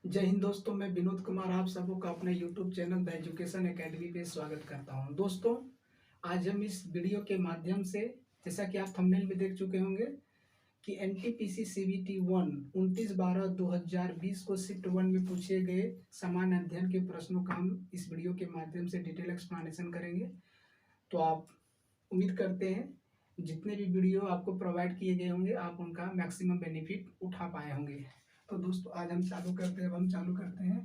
जय हिंद दोस्तों, मैं विनोद कुमार आप सबों का अपने YouTube channel the education academy पे स्वागत करता हूं। दोस्तों, आज हम इस वीडियो के माध्यम से, जैसा कि आप थंबनेल में देख चुके होंगे, कि एनटीपीसी सीबीटी 1 29/12/2020 को शिफ्ट 1 में पूछे गए सामान्य अध्ययन के प्रश्नों का हम इस वीडियो के माध्यम से डिटेल एक्सप्लेनेशन करेंगे। तो आप उम्मीद करते हैं जितने भी वीडियो आपको प्रोवाइड किए गए होंगे आप उनका मैक्सिमम बेनिफिट उठा पाए होंगे। तो दोस्तों, आज हम चालू करते हैं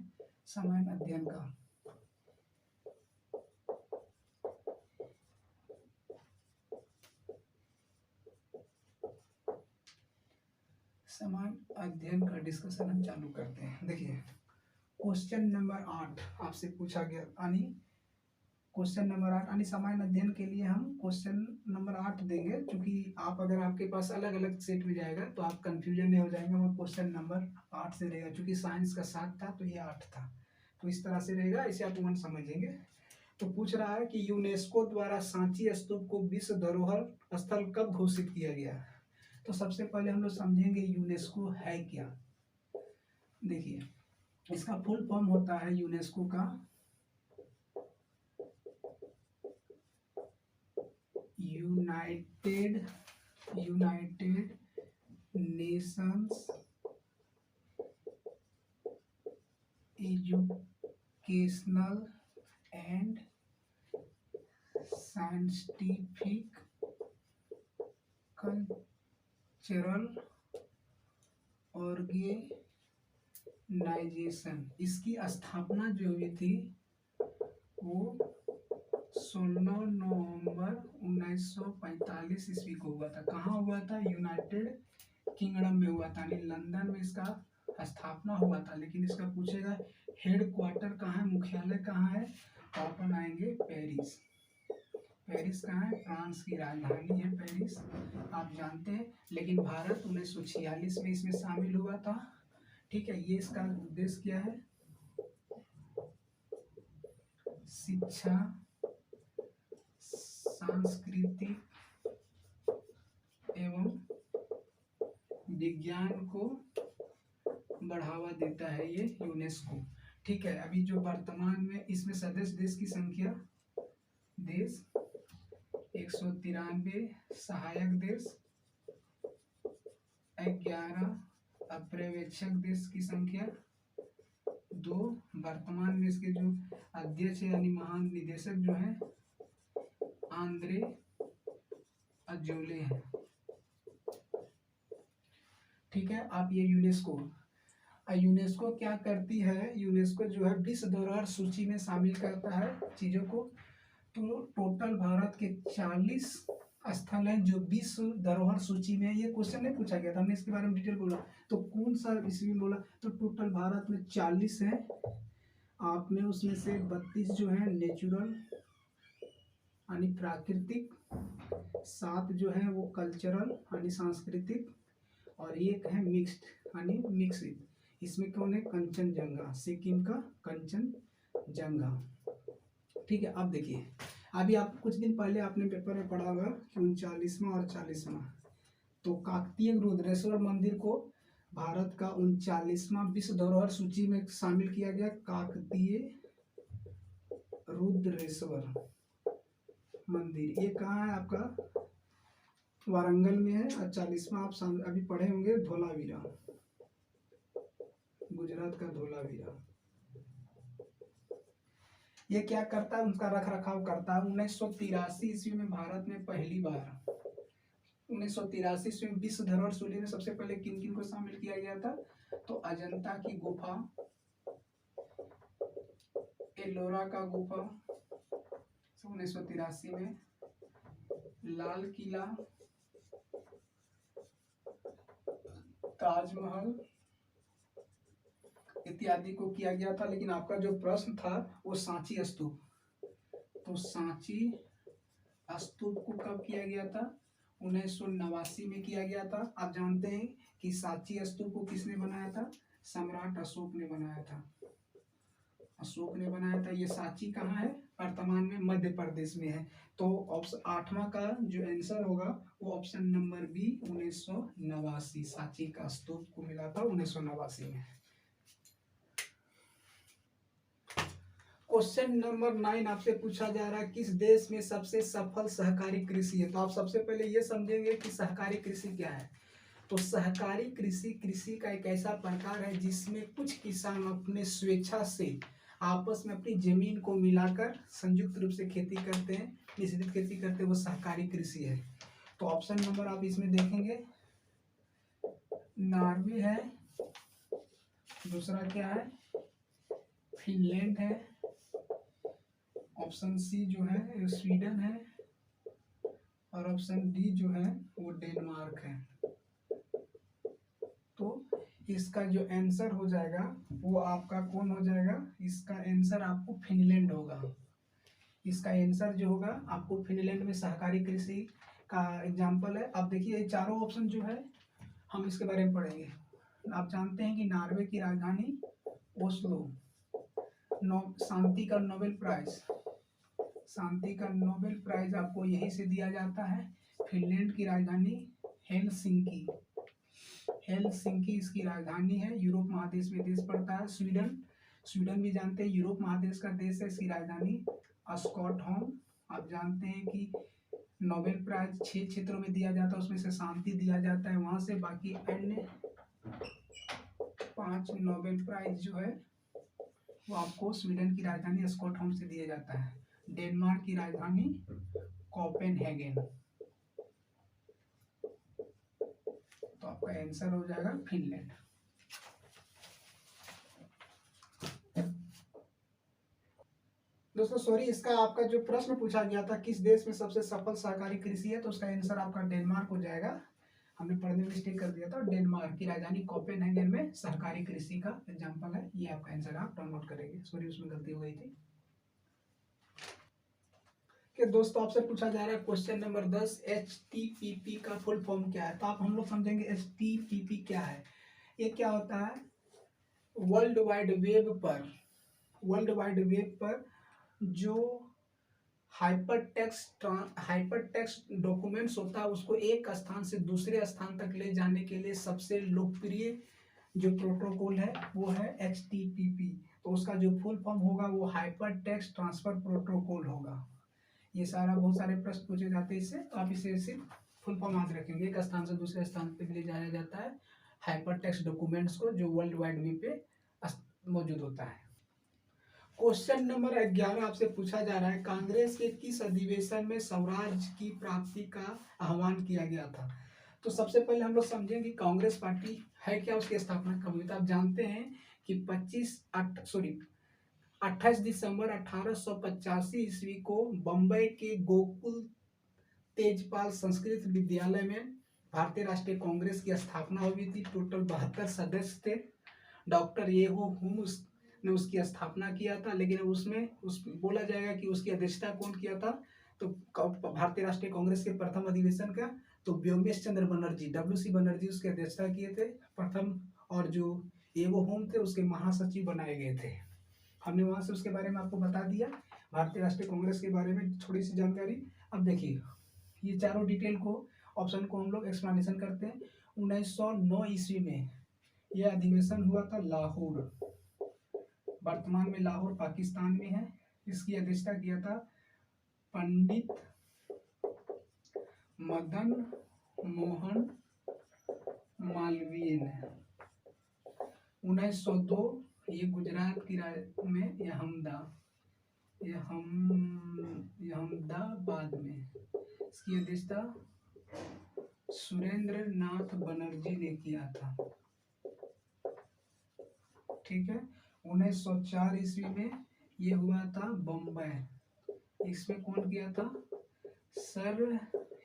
सामान्य अध्ययन का। सामान्य अध्ययन का डिस्कशन हम चालू करते हैं। देखिए, क्वेश्चन नंबर 8 आपसे पूछा गया, यानी क्वेश्चन नंबर 8 यानी सामान्य अध्ययन के लिए हम क्वेश्चन नंबर 8 देंगे। क्योंकि आप अगर आपके पास अलग अलग सेट में जाएगा तो आप कंफ्यूजन नहीं हो जाएंगे। वो क्वेश्चन नंबर 8 से रहेगा, क्योंकि साइंस का 7 था तो ये 8 था, तो इस तरह से रहेगा। इसे आप 1 समझेंगे। तो पूछ रहा है कि यूनेस्को द्वारा सांची स्तूप को विश्व धरोहर स्थल कब घोषित किया गया। तो सबसे पहले हम लोग समझेंगे यूनेस्को है क्या। देखिए, इसका फुल फॉर्म होता है यूनेस्को का United Nations Educational and Scientific Cultural Organisation. इसकी स्थापना जो हुई थी वो 16 नवंबर 1945 ईस्वी को हुआ था। कहाँ हुआ था? यूनाइटेड किंगडम में हुआ था, यानी लंदन में इसका स्थापना हुआ था। लेकिन इसका पूछेगा हेड क्वार्टर कहाँ है, मुख्यालय कहाँ है, तो अपन आएंगे पेरिस। पेरिस कहाँ है? फ्रांस की राजधानी है पेरिस, आप जानते हैं। लेकिन भारत 1946 में इसमें शामिल हुआ था। ठीक है, ये इसका उद्देश्य क्या है? शिक्षा, सांस्कृतिक एवं विज्ञान को बढ़ावा देता है ये यूनेस्को। ठीक है, अभी जो वर्तमान में इसमें सदस्य देश की संख्या, देश 193, सहायक देश 11, पर्यवेक्षक देश की संख्या 2। वर्तमान में इसके जो अध्यक्ष यानी महान निदेशक जो है आंद्रे अजोले हैं। ठीक है, आप ये यूनेस्को क्या करती है? यूनेस्को जो है विश्व धरोहर सूची में शामिल करता है चीजों को। तो टोटल भारत के 40 स्थल हैं जो विश्व धरोहर सूची में है। ये क्वेश्चन नहीं पूछा गया था, हमने इसके बारे में डिटेल बोला। तो कौन सा ईस्वी में बोला? तो टोटल भारत में 40 है। आप में उसमें से 32 जो है नेचुरल यानी प्राकृतिक, 7 जो है वो कल्चरल यानी सांस्कृतिक, और एक है मिक्स्ड यानी मिक्सिड। इसमें कौन है? कंचनजंगा, सिक्किम का कंचनजंगा। ठीक है, अब देखिए, अभी आप कुछ दिन पहले आपने पेपर में पढ़ा होगा कि 39वां और 40वां, तो काकतीय रुद्रेश्वर मंदिर को भारत का 39वां विश्व धरोहर सूची में शामिल किया गया। काकतीय रुद्रेश्वर मंदिर ये कहाँ है? आपका वारंगल में है। और 40वां आप अभी पढ़े होंगे धोलावीरा, गुजरात का धोलावीरा। ये क्या करता है? उसका रख रखाव करता है। 1983 ईस्वी में भारत में पहली बार 1983 ईस्वी में विश्व धरोहर सूची में सबसे पहले किन किन को शामिल किया गया था? तो अजंता की गुफा, एलोरा का गुफा 1983 में, लाल किला, ताजमहल इत्यादि को किया गया था। लेकिन आपका जो प्रश्न था वो सांची स्तूप, तो सांची स्तूप को कब किया गया था? 1989 में किया गया था। आप जानते हैं कि सांची स्तूप को किसने बनाया था? सम्राट अशोक ने बनाया था। अशोक ने बनाया था। ये सांची कहाँ है? वर्तमान में मध्य प्रदेश में है। तो ऑप्शन 8वां का जो आंसर होगा वो ऑप्शन नंबर बी 1989। सांची का स्तूप को मिला था 1989 में। क्वेश्चन नंबर 9 आपसे पूछा जा रहा है किस देश में सबसे सफल सहकारी कृषि है। तो आप सबसे पहले ये समझेंगे कि सहकारी कृषि क्या है। तो सहकारी कृषि कृषि का एक ऐसा प्रकार है जिसमें कुछ किसान अपने स्वेच्छा से आपस में अपनी जमीन को मिलाकर संयुक्त रूप से खेती करते हैं, मिश्रित खेती करते हैं, वो सहकारी कृषि है। तो ऑप्शन नंबर आप इसमें देखेंगे, नॉर्वे है, दूसरा क्या है, फिनलैंड है, ऑप्शन सी जो है स्वीडन है, और ऑप्शन डी जो है वो डेनमार्क है। तो इसका जो आंसर हो जाएगा वो आपका कौन हो जाएगा, इसका आंसर आपको फिनलैंड होगा। इसका आंसर जो होगा आपको फिनलैंड में सहकारी कृषि का एग्जाम्पल है। अब देखिए ये चारों ऑप्शन जो है हम इसके बारे में पढ़ेंगे। आप जानते हैं कि नॉर्वे की राजधानी ओस्लो, शांति का नोबेल प्राइज, शांति का नोबेल प्राइज आपको यहीं से दिया जाता है। फिनलैंड की राजधानी हेलसिंकी, हेलसिंकी इसकी राजधानी है, यूरोप महादेश में देश पड़ता है। स्वीडन, स्वीडन भी जानते हैं यूरोप महादेश का देश है, इसकी राजधानी स्टॉकहोम। आप जानते हैं कि नोबेल प्राइज 6 क्षेत्रों में दिया जाता है, उसमें से शांति दिया जाता है वहां से, बाकी अन्य 5 नोबेल प्राइज जो है वो आपको स्वीडन की राजधानी स्टॉकहोम से दिया जाता है। डेनमार्क की राजधानी कोपेनहेगन। तो आपका आंसर हो जाएगा फिनलैंड। दोस्तों सॉरी, इसका आपका जो प्रश्न पूछा गया था किस देश में सबसे सफल सहकारी कृषि है, तो उसका आंसर आपका डेनमार्क हो जाएगा। हमने पढ़ने में मिस्टेक कर दिया था। डेनमार्क की राजधानी कोपेनहेगन में सहकारी कृषि का एग्जांपल है, ये आपका आंसर आप डाउनलोड करेंगे। सॉरी उसमें गलती हो गई थी। कि दोस्तों आपसे पूछा जा रहा है क्वेश्चन नंबर 10, HTTP का फुल फॉर्म क्या है। तो आप हम लोग समझेंगे HTTP क्या है। ये क्या होता है, वर्ल्ड वाइड वेब पर, वर्ल्ड वाइड वेब पर जो हाइपर टेक्स्ट डॉक्यूमेंट्स होता है उसको एक स्थान से दूसरे स्थान तक ले जाने के लिए सबसे लोकप्रिय जो प्रोटोकॉल है वो है HTTP। तो उसका जो फुल फॉर्म होगा वो हाइपर टेक्स्ट ट्रांसफर प्रोटोकॉल होगा। ये सारा बहुत सारे प्रश्न पूछे जाते हैं इससे, तो आप इसे सिर्फ फुल फॉर्म याद रखेंगे। एक स्थान से दूसरे स्थान पे ले जाया जाता है हाइपर टेक्स्ट डॉक्यूमेंट्स को जो वर्ल्ड वाइड वेब पे मौजूद होता है। क्वेश्चन नंबर 11 आपसे पूछा जा रहा है कांग्रेस के किस अधिवेशन में स्वराज की प्राप्ति का आह्वान किया गया था। तो सबसे पहले हम लोग समझें कि कांग्रेस पार्टी है क्या, उसकी स्थापना कब हुई। तो आप जानते हैं कि 28 दिसंबर 1885 ईस्वी को बम्बई के गोकुल तेजपाल संस्कृत विद्यालय में भारतीय राष्ट्रीय कांग्रेस की स्थापना हुई थी। टोटल 72 सदस्य थे। डॉक्टर येहो हुम ने उसकी स्थापना किया था, लेकिन उसमें बोला जाएगा कि उसकी अध्यक्षता कौन किया था। तो भारतीय राष्ट्रीय कांग्रेस के प्रथम अधिवेशन का तो व्योमेश चंद्र बनर्जी, WC बनर्जी उसकी अध्यक्षता किए थे प्रथम, और जो येहो हुम थे उसके महासचिव बनाए गए थे। हमने वहां से उसके बारे में आपको बता दिया, भारतीय राष्ट्रीय कांग्रेस के बारे में थोड़ी सी जानकारी। अब देखिए ये चारों डिटेल को, ऑप्शन को हम लोग एक्सप्लेनेशन करते हैं। 1909 ईस्वी में यह अधिवेशन हुआ था लाहौर, वर्तमान में लाहौर पाकिस्तान में है। इसकी अध्यक्षता किया था पंडित मदन मोहन मालवीय ने। 1902 ये गुजरात की में अहमदाबाद में, इसकी अध्यक्षता सुरेंद्र नाथ बनर्जी ने किया था। ठीक है। 1904 ईस्वी में ये हुआ था बम्बई, इसमें कौन किया था, सर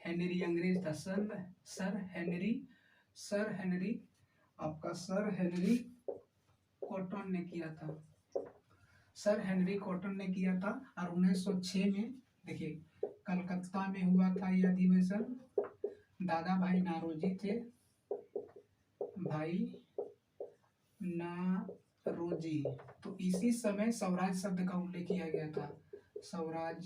हेनरी, अंग्रेज था सर हेनरी आपका सर हेनरी कॉटन ने किया था, सर हेनरी कॉटन ने किया था। और 1906 में देखिए कलकत्ता में हुआ था यह अधिवेशन। दादा भाई नारोजी थे, भाई नारोजी। तो इसी समय स्वराज शब्द का उल्लेख किया गया था, स्वराज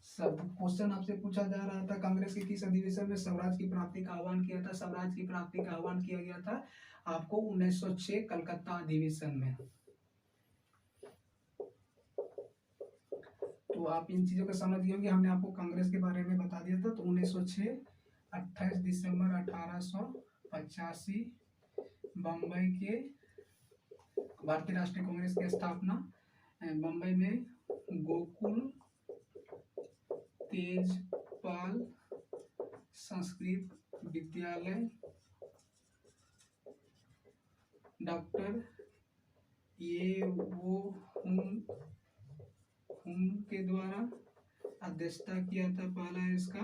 शब्द। क्वेश्चन आपसे पूछा जा रहा था कांग्रेस के किस अधिवेशन में स्वराज की प्राप्ति का आह्वान किया था। स्वराज की प्राप्ति का आह्वान किया गया था आपको 1906 कलकत्ता अधिवेशन में। तो आप इन चीज़ों को समझ गए होंगे। हमने आपको कांग्रेस के बारे में बता दिया था। तो 1906 28 दिसंबर 1885 बम्बई के भारतीय राष्ट्रीय कांग्रेस की स्थापना बम्बई में गोकुल तेजपाल संस्कृत विद्यालय डॉक्टर ये वो हुम के द्वारा अध्यक्षता किया था। पहला है इसका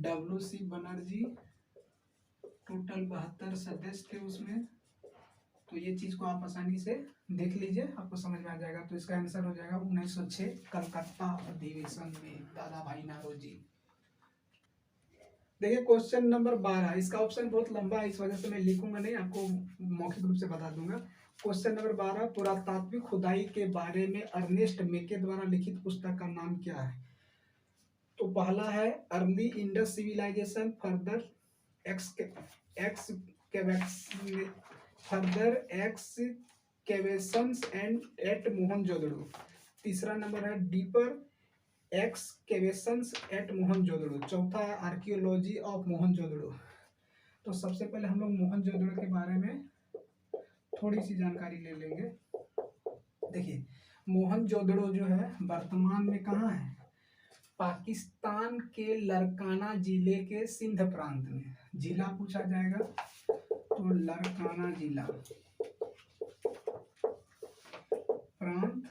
WC बनर्जी, टोटल 72 सदस्य थे उसमें। तो ये चीज को आप आसानी से देख लीजिए, आपको समझ में आ जाएगा। तो इसका आंसर हो जाएगा 1906 कलकत्ता अधिवेशन में दादा भाई नौरोजी। देखिए क्वेश्चन नंबर 12, इसका ऑप्शन बहुत लंबा है, इस वजह से मैं लिखूंगा नहीं, आपको मौखिक रूप से बता दूंगा। क्वेश्चन नंबर 12, पुरातात्विक खुदाई के बारे में अर्नेस्ट मेके द्वारा लिखित पुस्तक का नाम क्या है? तो पहला है early Indus civilisation, further excavations and at Mohenjodaro. तीसरा नंबर है डीपर एक्सकेवेशंस एट मोहनजोदड़ो। चौथा है आर्कियोलॉजी ऑफ मोहनजोदड़ो। तो सबसे पहले हम लोग मोहनजोदड़ो के बारे में थोड़ी सी जानकारी ले लेंगे। देखिए मोहनजोदड़ो जो है वर्तमान में कहाँ है? पाकिस्तान के लरकाना जिले के सिंध प्रांत में। जिला पूछा जाएगा तो लरकाना जिला, प्रांत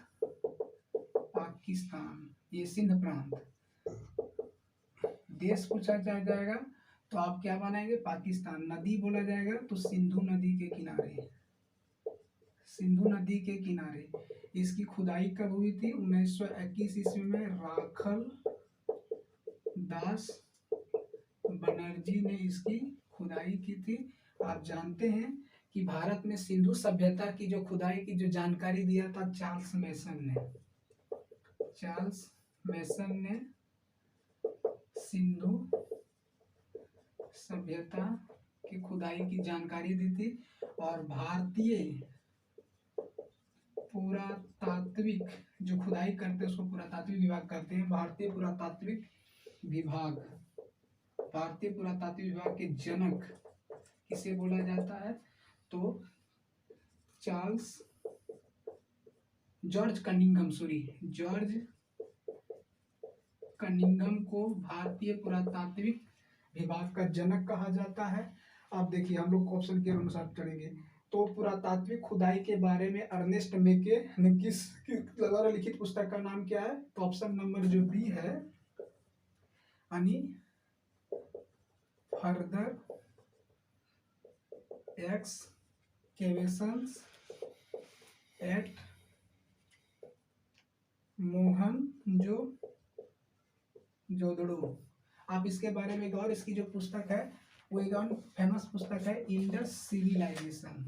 पाकिस्तान, ये सिंध प्रांत। देश पूछा जाएगा तो आप क्या बनाएंगे? पाकिस्तान। नदी बोला जाएगा तो सिंधु नदी के किनारे, सिंधु नदी के किनारे। इसकी खुदाई कब हुई थी? 1921 ईस्वी में राखल दास बनर्जी ने इसकी खुदाई की थी। आप जानते हैं कि भारत में सिंधु सभ्यता की जो खुदाई की जो जानकारी दिया था चार्ल्स मेसन ने। चार्ल्स मेसन ने सिंधु सभ्यता की खुदाई की जानकारी दी थी। और भारतीय पुरातात्विक जो खुदाई करते हैं उसको पुरातात्विक विभाग कहते हैं। भारतीय पुरातात्विक विभाग, भारतीय पुरातात्विक विभाग के जनक किसे बोला जाता है? तो जॉर्ज कनिंघम को भारतीय पुरातात्विक विभाग का जनक कहा जाता है। आप देखिए हम लोग ऑप्शन के अनुसार चलेंगे। तो पुरातात्विक खुदाई के बारे में अर्नेस्ट मेके ने किस द्वारा लिखित पुस्तक का नाम क्या है? तो ऑप्शन नंबर जो बी है, यानी फर्दर एक्सकेवेशंस एट मोहनजोदड़ो। आप इसके बारे में और इसकी जो पुस्तक है वो एक फेमस पुस्तक है इंडस सिविलाइजेशन।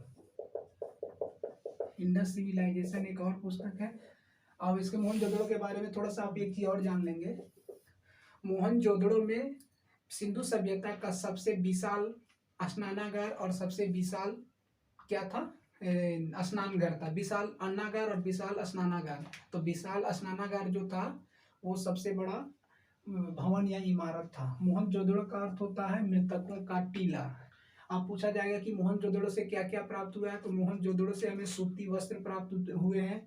इंडस सिविलाइजेशन एक और पुस्तक है। अब इसके मोहनजोदड़ो के बारे में थोड़ा सा आप एक चीज और जान लेंगे। मोहनजोदड़ो में सिंधु सभ्यता का सबसे विशाल स्नानागार और सबसे विशाल क्या था? स्नानघर था। विशाल अन्नागार और विशाल स्नानागार। तो विशाल स्नानागार जो था वो सबसे बड़ा भवन या इमारत था। मोहनजोदड़ो का अर्थ होता है मृतकों का टीला। अब पूछा जाएगा कि मोहनजोदड़ो से क्या क्या प्राप्त हुआ है? तो मोहनजोदड़ो से हमें सूती वस्त्र प्राप्त हुए हैं,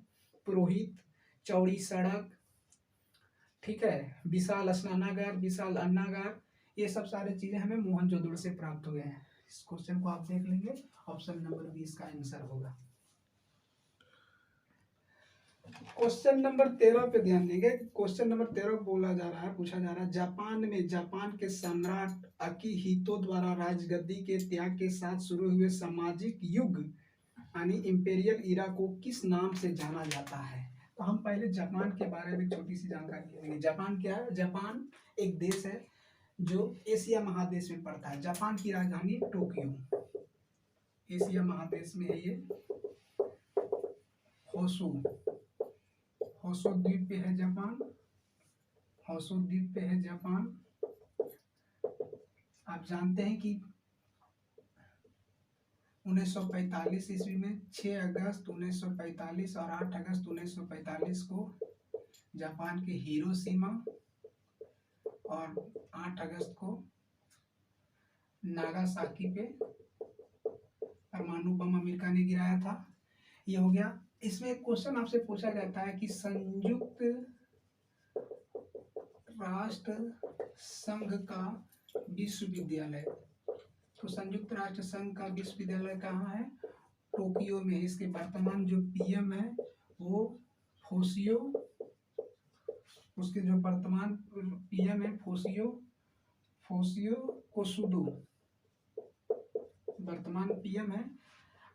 पुरोहित, चौड़ी सड़क, ठीक है, विशाल स्नानागार, विशाल अन्नागार, ये सब सारे चीजें हमें मोहनजोदड़ो से प्राप्त हुए हैं। इस क्वेश्चन को आप देख लेंगे, ऑप्शन नंबर 20 का आंसर होगा। क्वेश्चन नंबर 13 पे ध्यान देंगे। क्वेश्चन नंबर 13 बोला जा रहा है, पूछा जा रहा है, जापान में जापान के सम्राट अकिहितो द्वारा राजगद्दी के त्याग के साथ शुरू हुए सामाजिक युग यानी इंपेरियल इरा को किस नाम से जाना जाता है? तो हम पहले जापान के बारे में छोटी सी जानकारी लेंगे। जापान क्या है? जापान एक देश है जो एशिया महादेश में पड़ता है। जापान की राजधानी टोक्यो, एशिया महादेश में है ये। होसो द्वीप पे है जापान, होसो द्वीप पे है जापान। आप जानते हैं कि 1945 ईस्वी में 6 अगस्त 1945 और 8 अगस्त 1945 को जापान के हिरोशिमा, और 8 अगस्त को नागासाकी पे परमाणु बम अमेरिका ने गिराया था। ये हो गया। इसमें एक क्वेश्चन आपसे पूछा जाता है कि संयुक्त राष्ट्र संघ का विश्वविद्यालय, तो संयुक्त राष्ट्र संघ का विश्वविद्यालय कहाँ है? टोक्यो में। इसके वर्तमान जो पीएम है वो फोशियो, उसके जो वर्तमान पीएम है फोशियो कोसुदो वर्तमान पीएम है।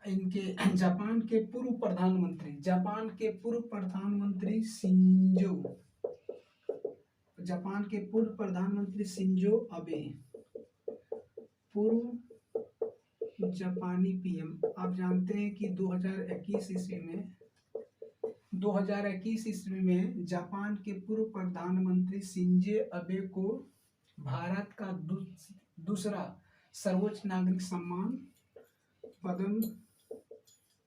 इनके जापान के पूर्व प्रधानमंत्री शिंजो अबे, पूर्व जापानी पीएम। आप जानते हैं कि 2021 ईस्वी में जापान के पूर्व प्रधानमंत्री शिंजो अबे को भारत का दूसरा सर्वोच्च नागरिक सम्मान पद्म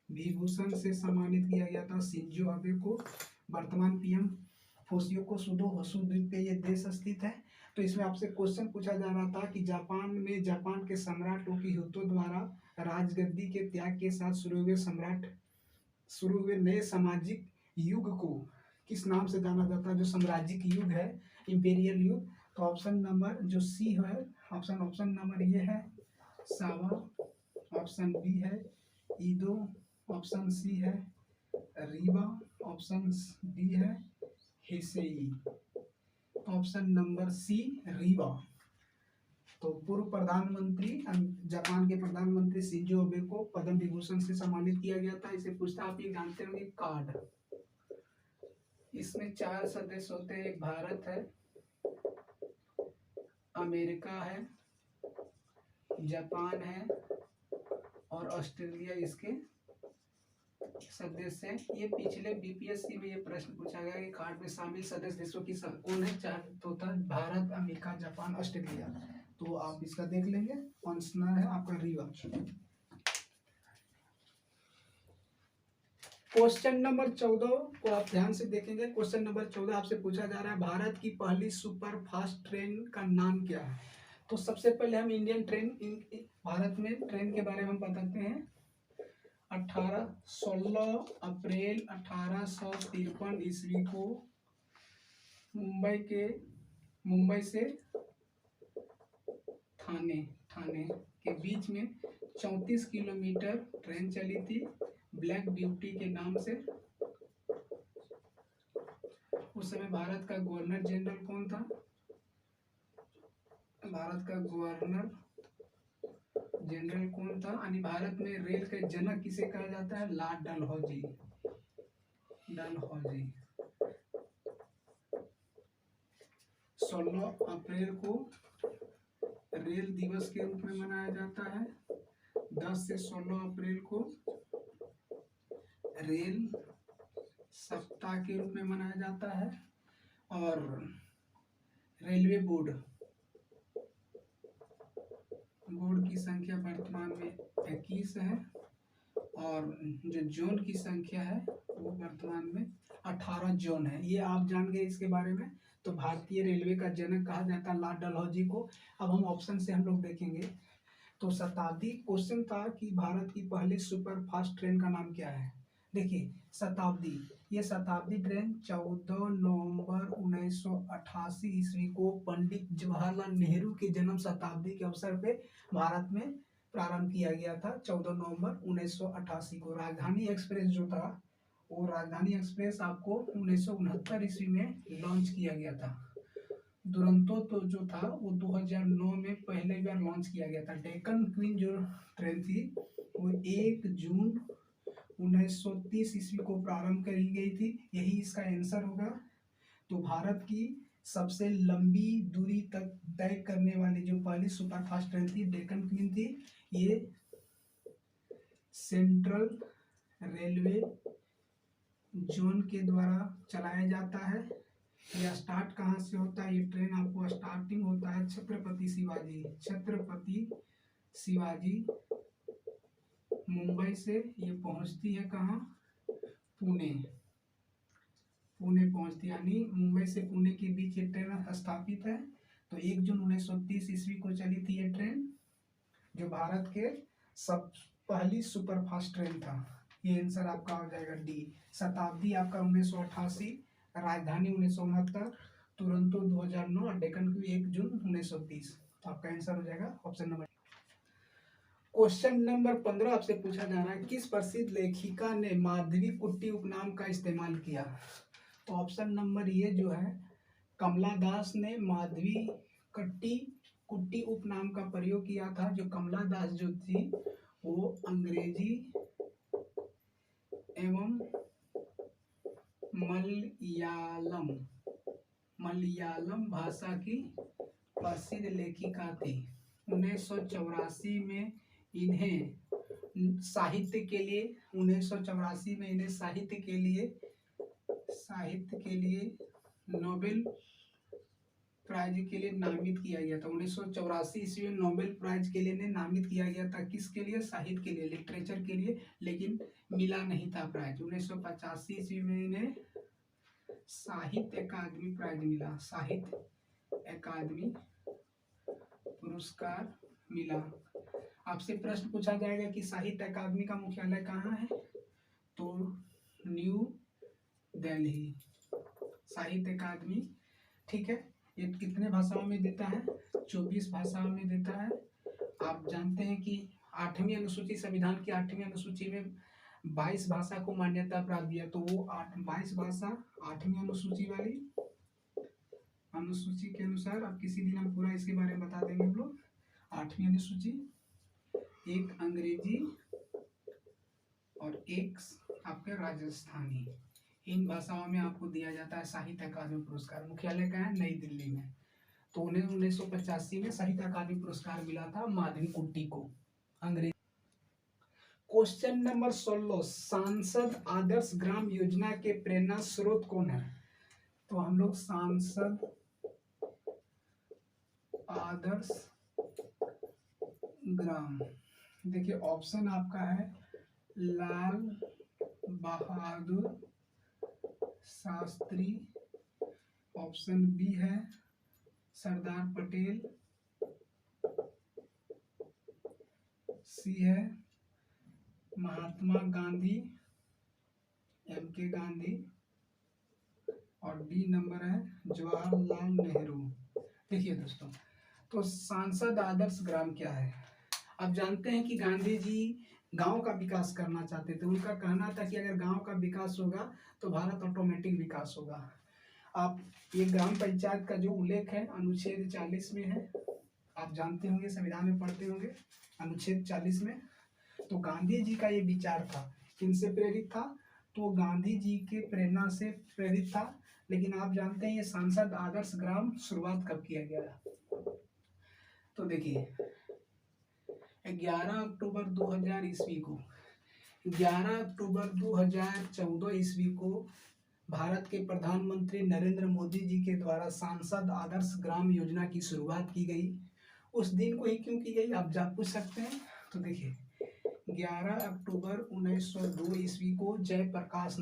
विभूषण से सम्मानित किया गया था शिंजो अबे को। वर्तमान पीएम फोशियो कोसुदो पे ये देश स्थित है। तो इसमें आपसे क्वेश्चन पूछा जा रहा था कि जापान के सम्राट टोकिहितो द्वारा राजगद्दी के त्याग के साथ शुरू हुए नए सामाजिक युग को किस नाम से जाना जाता है? जो साम्राज्यिक युग है, इंपीरियल युग। तो ऑप्शन नंबर जो सी है, ऑप्शन नंबर ये है सावा, ऑप्शन बी है ईदो, ऑप्शन सी है रीवा, ऑप्शन डी है हेसेई। Option number C Rewa. तो पूर्व प्रधानमंत्री जापान के प्रधानमंत्री शिंजो अबे को पद्म विभूषण से सम्मानित किया गया था। इसे पूछता आप ये जानते होंगे कार्ड। इसमें 4 सदस्य होते हैं। एक भारत है, अमेरिका है, जापान है और ऑस्ट्रेलिया इसके सदस्य हैं। ये पिछले बीपीएससी में ये प्रश्न पूछा गया कि कार्ड में शामिल सदस्य देशों की कौन है? 4 तो था, भारत, अमेरिका, जापान, ऑस्ट्रेलिया। तो आप इसका देख लेंगे। आंसर है आपका रीवा। क्वेश्चन नंबर 14 को आप ध्यान से देखेंगे। क्वेश्चन नंबर 14 आपसे पूछा जा रहा है भारत की पहली सुपर फास्ट ट्रेन का नाम क्या है? तो सबसे पहले हम इंडियन ट्रेन, भारत में ट्रेन के बारे में हम बताते हैं। 16 अप्रैल 1853 ईस्वी को मुंबई से थाने के बीच में 34 किलोमीटर ट्रेन चली थी, ब्लैक ब्यूटी के नाम से। उस समय भारत का गवर्नर जनरल कौन था? यानी भारत में रेल के जनक किसे कहा जाता है? लॉर्ड डलहौजी। 16 अप्रैल को रेल दिवस के रूप में मनाया जाता है। 10 से 16 अप्रैल को रेल सप्ताह के रूप में मनाया जाता है। और रेलवे बोर्ड की संख्या वर्तमान में 21 है और जो जोन की संख्या है वो वर्तमान में 18 जोन है। ये आप जान गए इसके बारे में। तो भारतीय रेलवे का जनक कहा जाता है लॉर्ड डलहौजी को। अब हम ऑप्शन से हम लोग देखेंगे। तो शताब्दी क्वेश्चन था कि भारत की पहली सुपर फास्ट ट्रेन का नाम क्या है? देखिए शताब्दी, ये शताब्दी ट्रेन 14 नवंबर 1988 ईस्वी को पंडित जवाहरलाल नेहरू के जन्म शताब्दी के अवसर पे भारत में प्रारंभ किया गया था। 14 नवंबर 1988 को राजधानी एक्सप्रेस जो था, वो राजधानी एक्सप्रेस आपको 1969 ईस्वी में लॉन्च किया गया था। दुरंतो तो जो था वो 2009 में पहले बार लॉन्च किया गया था। डेक्कन क्वीन जो ट्रेन थी वो 1 जून 1930 ईस्वी को प्रारंभ करी गई थी। यही इसका आंसर होगा। तो भारत की सबसे लंबी दूरी तक तय करने वाली जो पहली सुपरफास्ट ट्रेन थी डेक्कन क्वीन थी। ये सेंट्रल रेलवे जोन के द्वारा चलाया जाता है। यह स्टार्ट कहाँ से होता है? ये ट्रेन आपको स्टार्टिंग होता है छत्रपति शिवाजी मुंबई से। ये पहुंचती है कहाँ? पुणे। पुणे पहुंचती, यानी मुंबई से पुणे के बीच ये ट्रेन स्थापित है। तो 1 जून 1930 ईस्वी को चली थी ये ट्रेन, जो भारत के सब पहली सुपरफास्ट ट्रेन था। ये आंसर आपका हो जाएगा डी। शताब्दी आपका 1988, राजधानी 1969, तुरंतो 2009 और डेक्कन क्वीन 1 जून 1930। तो आपका आंसर हो जाएगा ऑप्शन नंबर। क्वेश्चन नंबर 15 आपसे पूछा जा रहा है, किस प्रसिद्ध लेखिका ने माधवी कुट्टी उपनाम का इस्तेमाल किया? तो ऑप्शन नंबर ये जो है, कमला दास ने माधवी कट्टी कुट्टी उपनाम का प्रयोग किया था। जो कमला दास जो थी वो अंग्रेजी एवं मलयालम भाषा की प्रसिद्ध लेखिका थी। 1984 में इन्हें साहित्य के लिए 1984 में इन्हें साहित्य के लिए नोबेल प्राइज के लिए नामित किया गया था। 1984 ईस्वी में नोबेल प्राइज के लिए इन्हें नामित किया गया था। किसके लिए? साहित्य के लिए, लिटरेचर के लिए, लेकिन मिला नहीं था प्राइज। 1985 ईस्वी में इन्हें साहित्य अकादमी प्राइज मिला, साहित्य अकादमी पुरस्कार मिला। आपसे प्रश्न पूछा जाएगा कि साहित्य अकादमी का मुख्यालय कहाँ है? तो न्यू दिल्ली साहित्य अकादमी। ठीक है, ये कितने भाषाओं में देता है? 24 भाषाओं में देता है। आप जानते हैं कि 8वीं अनुसूची, संविधान की 8वीं अनुसूची में 22 भाषा को मान्यता प्राप्त दिया। तो वो 22 भाषा 8वीं अनुसूची वाली अनुसूची के अनुसार, अब किसी दिन हम पूरा इसके बारे में बता देंगे हम लोग। 8वीं अनुसूची, एक अंग्रेजी और एक आपके राजस्थानी, इन भाषाओं में आपको दिया जाता है साहित्य अकादमी पुरस्कार। मुख्यालय का है नई दिल्ली में। तो उन्हें 1985 में साहित्य अकादमी पुरस्कार मिला था माधवी कुट्टी को, अंग्रेजी। क्वेश्चन नंबर 16, सांसद आदर्श ग्राम योजना के प्रेरणा स्रोत कौन है? तो हम लोग सांसद आदर्श ग्राम, देखिए ऑप्शन आपका है लाल बहादुर शास्त्री, ऑप्शन बी है सरदार पटेल, सी है महात्मा गांधी MK गांधी, और डी नंबर है जवाहरलाल नेहरू। देखिए दोस्तों, तो सांसद आदर्श ग्राम क्या है? आप जानते हैं कि गांधी जी गांव का विकास करना चाहते थे। उनका कहना था कि अगर गांव का विकास होगा तो भारत ऑटोमेटिक विकास होगा। आप ये ग्राम पंचायत का जो उल्लेख है अनुच्छेद 40 में है, आप जानते होंगे, संविधान में पढ़ते होंगे अनुच्छेद 40 में। तो गांधी जी का ये विचार था, किनसे प्रेरित था? तो गांधी जी के प्रेरणा से प्रेरित था। लेकिन आप जानते हैं ये सांसद आदर्श ग्राम शुरुआत कब किया गया? तो देखिए 11 अक्टूबर 2000 ईस्वी को, 11 अक्टूबर 2014 ईस्वी को भारत के प्रधानमंत्री नरेंद्र मोदी जी के द्वारा सांसद आदर्श ग्राम योजना की शुरुआत की गई। उस दिन को ही क्यों की गई, आप पूछ सकते हैं। तो देखिए 11 अक्टूबर 1902 ईस्वी को जयप्रकाश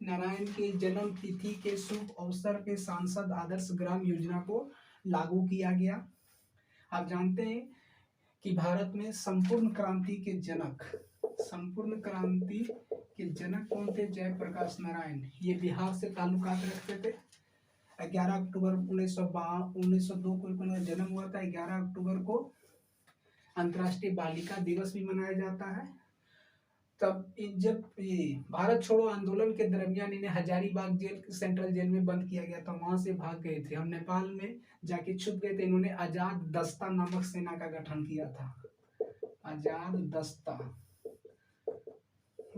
नारायण के जन्म तिथि के शुभ अवसर पे सांसद आदर्श ग्राम योजना को लागू किया गया। आप जानते हैं कि भारत में संपूर्ण क्रांति के जनक कौन थे? जयप्रकाश नारायण। ये बिहार से ताल्लुकात रखते थे। 11 अक्टूबर 1902 को इनका जन्म हुआ था। 11 अक्टूबर को अंतर्राष्ट्रीय बालिका दिवस भी मनाया जाता है। तब जब ये भारत छोड़ो आंदोलन के दरमियान इन्हें हजारीबाग जेल, सेंट्रल जेल में बंद किया गया था। वहां से भाग गए थे और नेपाल में जाके छुप गए थे। इन्होंने आजाद दस्ता नामक सेना का गठन किया था। आजाद दस्ता,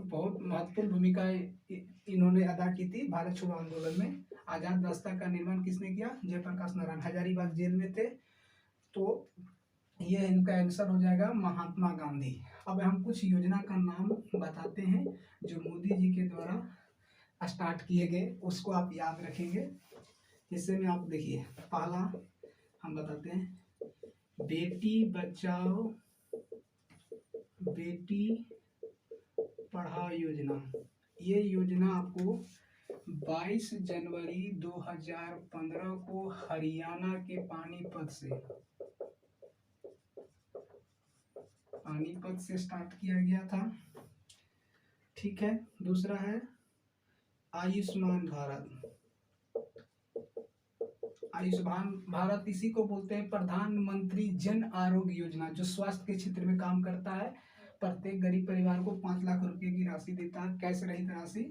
बहुत महत्वपूर्ण भूमिका इन्होंने अदा की थी भारत छोड़ो आंदोलन में। आजाद दस्ता का निर्माण किसने किया? जयप्रकाश नारायण। हजारीबाग जेल में थे। तो ये इनका आंसर हो जाएगा महात्मा गांधी। अब हम कुछ योजना का नाम बताते हैं जो मोदी जी के द्वारा स्टार्ट किए गए, उसको आप याद रखेंगे। जिससे में आप देखिए, पहला हम बताते हैं बेटी बचाओ बेटी पढ़ाओ योजना, ये योजना आपको 22 जनवरी 2015 को हरियाणा के पानीपत से स्टार्ट किया गया था। ठीक है, दूसरा है आयुष्मान भारत। आयुष्मान भारत इसी को बोलते हैं प्रधानमंत्री जन आरोग्य योजना, जो स्वास्थ्य के क्षेत्र में काम करता है। प्रत्येक गरीब परिवार को 5 लाख रुपए की राशि देता है, कैश रहित राशि।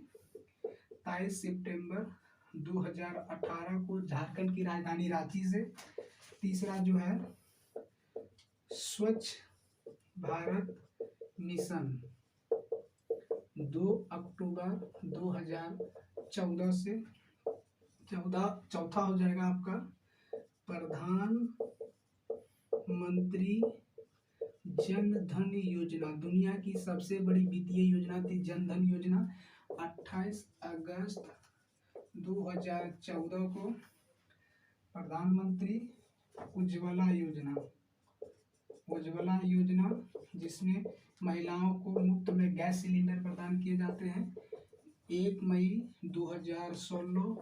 23 सितंबर 2018 को झारखंड की राजधानी रांची से। तीसरा जो है स्वच्छ भारत मिशन, 2 अक्टूबर 2014 से। चौथा हो जाएगा आपका प्रधानमंत्री जन धन योजना, दुनिया की सबसे बड़ी वित्तीय योजना थी जन धन योजना। 28 अगस्त 2014 को प्रधानमंत्री उज्ज्वला योजना, जिसमें महिलाओं को मुफ्त में गैस सिलेंडर प्रदान किए जाते हैं। 1 मई 2016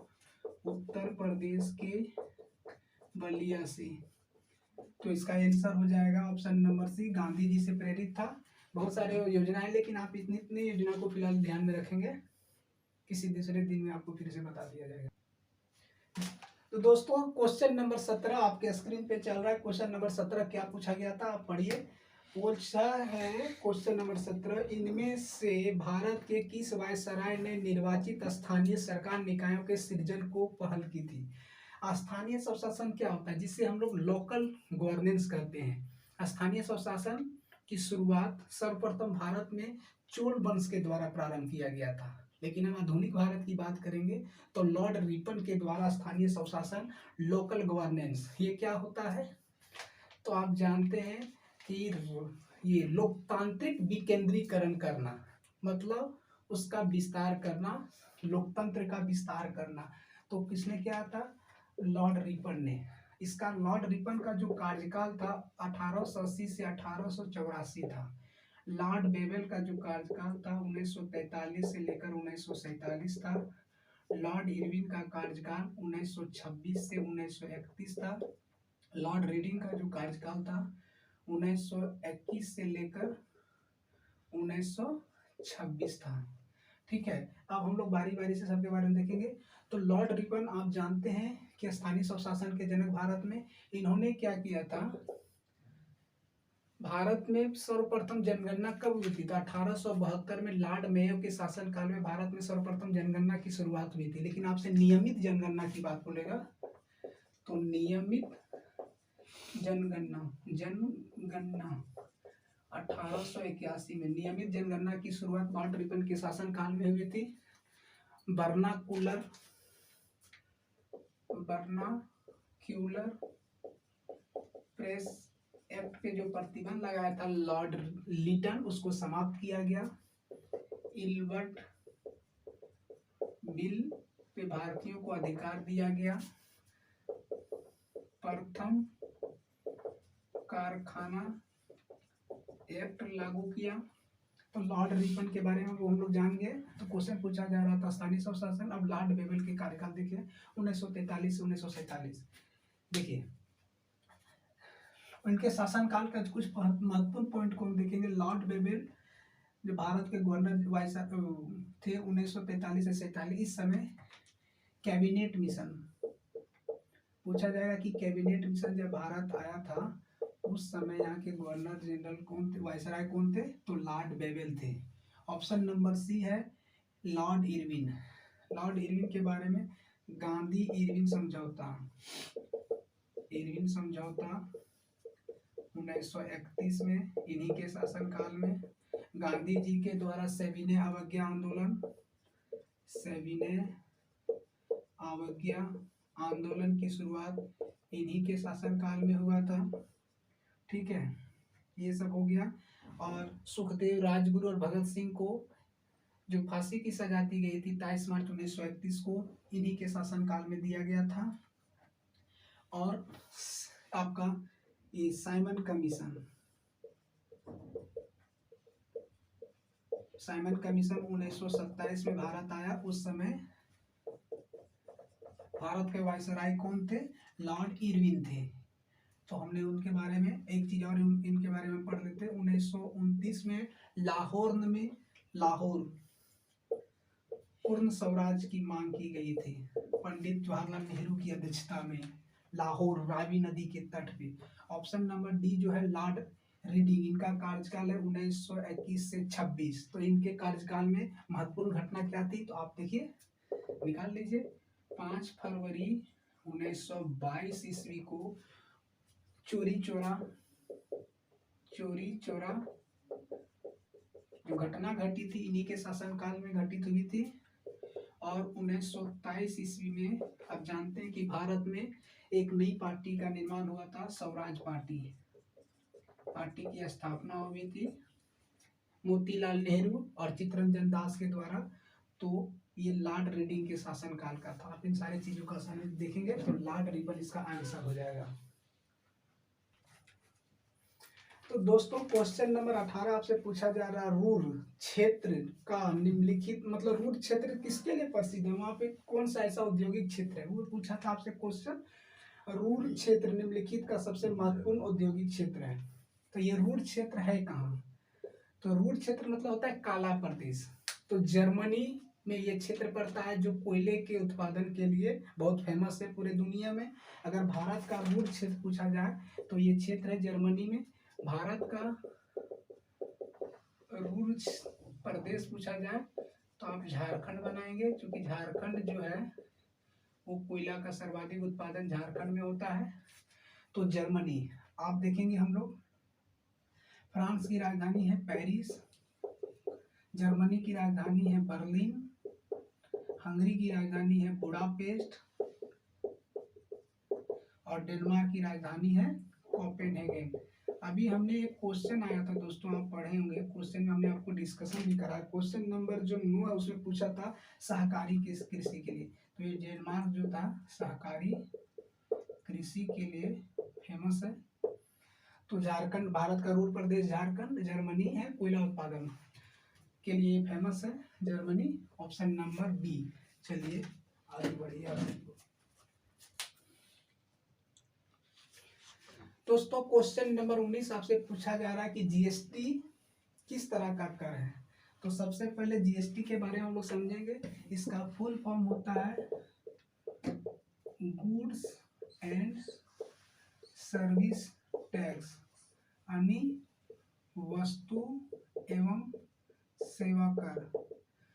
उत्तर प्रदेश के बलिया से। तो इसका आंसर हो जाएगा ऑप्शन नंबर सी, गांधी जी से प्रेरित था। बहुत सारे योजनाएं, लेकिन आप इतनी योजना को फिलहाल ध्यान में रखेंगे, किसी दूसरे दिन में आपको फिर से बता दिया जाएगा। तो दोस्तों क्वेश्चन नंबर 17 आपके स्क्रीन पे चल रहा है। क्वेश्चन नंबर 17 क्या पूछा गया था, आप पढ़िए। पूछा है क्वेश्चन नंबर 17, इनमें से भारत के किस वायसराय ने निर्वाचित स्थानीय सरकार निकायों के सृजन को पहल की थी। स्थानीय स्वशासन क्या होता है, जिससे हम लोग लोकल गवर्नेंस करते हैं। स्थानीय स्वशासन की शुरुआत सर्वप्रथम भारत में चोल वंश के द्वारा प्रारंभ किया गया था, लेकिन हम आधुनिक भारत की बात करेंगे तो लॉर्ड रिपन के द्वारा स्थानीय स्वशासन, लोकल गवर्नेंस, ये क्या होता है। तो आप जानते हैं कि ये लोकतांत्रिक विकेंद्रीकरण करना, मतलब उसका विस्तार करना, लोकतंत्र का विस्तार करना। तो किसने किया था, लॉर्ड रिपन ने। इसका लॉर्ड रिपन का जो कार्यकाल था 1880 से 1884 था। लॉर्ड बेवेल का जो कार्यकाल था 1943 से लेकर 1947 था। लॉर्ड इरविन का कार्यकाल 1926 से 1931 था। लॉर्ड रीडिंग का जो कार्यकाल था 1921 से लेकर 1926 था। ठीक है, अब हम लोग बारी बारी से सबके बारे में देखेंगे। तो लॉर्ड रिपन आप जानते हैं कि स्थानीय स्वशासन के जनक भारत में। इन्होंने क्या किया था, भारत में सर्वप्रथम जनगणना कब हुई थी, तो 1872 में लॉर्ड मेयो के शासनकाल में भारत में सर्वप्रथम जनगणना की शुरुआत हुई थी। लेकिन आपसे नियमित जनगणना की बात बोलेगा, तो नियमित जनगणना 1881 में नियमित जनगणना की शुरुआत लॉर्ड रिपन के शासनकाल में हुई थी। वर्नाक्यूलर प्रेस एक्ट पे जो प्रतिबंध लगाया था लॉर्ड लिटन, उसको समाप्त किया गया। इल्बर्ट बिल पे भारतीयों को अधिकार दिया गया। प्रथम कारखाना एक्ट लागू किया। तो लॉर्ड रिपन के बारे में हम लोग जान गए। तो क्वेश्चन पूछा जा रहा था स्थानीय स्वशासन। अब लॉर्ड बेवेल के कार्यकाल देखिए 1943 से 1947। देखिए उनके शासनकाल का कुछ महत्वपूर्ण पॉइंट को हम देखेंगे। लॉर्ड बेवेल जो भारत के गवर्नर वाइसराय थे 1943 से 47, इस समय कैबिनेट मिशन पूछा जाएगा कि कैबिनेट मिशन जब भारत आया था उस समय यहाँ के गवर्नर जनरल कौन थे, वाइसराय कौन थे, तो लॉर्ड बेवेल थे। ऑप्शन नंबर सी है लॉर्ड इरविन। लॉर्ड इरविन के बारे में गांधी इरविन समझौता 1931 में, इन्हीं के शासनकाल में गांधी जी के द्वारा सविनय अवज्ञा आंदोलन की शुरुआत इन्हीं के शासनकाल में हुआ था। ठीक है, ये सब हो गया। और सुखदेव, राजगुरु और भगत सिंह को जो फांसी की सजा दी गई थी 23 मार्च 1931 को, इन्हीं के शासनकाल में दिया गया था। और आपका ये साइमन कमीशन साइमन कमीशन 1927 में भारत आया। उस समय भारत के वायसराय कौन थे? लॉर्ड इरविन थे। तो हमने उनके बारे में एक चीज और इनके बारे में पढ़ लेते हैं। 1929 में लाहौर पूर्ण स्वराज की मांग की गई थी पंडित जवाहरलाल नेहरू की अध्यक्षता में, लाहौर रावी नदी के तट पे। ऑप्शन नंबर डी जो है लॉर्ड रीडिंग, इनका कार्यकाल है 1921 से 26। तो इनके कार्यकाल में महत्वपूर्ण घटना क्या थी? तो आप देखिए निकाल लीजिए। 5 फरवरी 1922 ईस्वी को चोरी चोरा जो घटना घटी थी इन्हीं के शासनकाल में घटित हुई थी। और 1927 ईस्वी में आप जानते हैं कि भारत में एक नई पार्टी का निर्माण हुआ था, स्वराज पार्टी की स्थापना हुई थी मोतीलाल नेहरू और चित्तरंजन दास के द्वारा। तो ये लॉर्ड रीडिंग के शासनकाल का था। आप इन सारी चीजों का देखेंगे तो लॉर्ड रिबन इसका आंसर हो जाएगा। तो दोस्तों क्वेश्चन नंबर 18 आपसे पूछा जा रहा है, रूर क्षेत्र का निम्नलिखित, मतलब रूर क्षेत्र किसके लिए प्रसिद्ध है? वहां पे कौन सा ऐसा औद्योगिक क्षेत्र है? वो पूछा था आपसे क्वेश्चन। रूर क्षेत्र निम्नलिखित का सबसे महत्वपूर्ण औद्योगिक क्षेत्र है। तो ये रूर क्षेत्र है कहाँ? तो रूर क्षेत्र मतलब होता है काला प्रदेश। तो जर्मनी में ये क्षेत्र पड़ता है जो कोयले के उत्पादन के लिए बहुत फेमस है पूरे दुनिया में। अगर भारत का रूर क्षेत्र पूछा जाए तो ये क्षेत्र है जर्मनी में। भारत का रूर प्रदेश पूछा जाए तो आप झारखंड बनाएंगे, क्योंकि झारखंड जो है वो कोयला का सर्वाधिक उत्पादन झारखंड में होता है। तो जर्मनी आप देखेंगे हम लोग, फ्रांस की राजधानी है पेरिस, जर्मनी की राजधानी है बर्लिन, हंगरी की राजधानी है बुडापेस्ट और डेनमार्क की राजधानी है कोपेनहेगन। अभी हमने एक क्वेश्चन आया था दोस्तों, आप पढ़े होंगे, क्वेश्चन में हमने आपको डिस्कशन भी करा। क्वेश्चन नंबर जो 9 है उसमें पूछा था सहकारी कृषि के लिए। तो ये डेनमार्क जो था सहकारी कृषि के लिए फेमस है। तो झारखंड, भारत का रूर प्रदेश झारखंड, जर्मनी है कोयला उत्पादन के लिए फेमस है जर्मनी। Option number B. चलिए आगे बढ़िए। दोस्तों क्वेश्चन नंबर 19 आपसे पूछा जा रहा है कि जीएसटी किस तरह का कर है। तो सबसे पहले जीएसटी के बारे में हम लोग समझेंगे। इसका फुल फॉर्म होता है गुड्स एंड सर्विस टैक्स, यानी वस्तु एवं सेवा कर,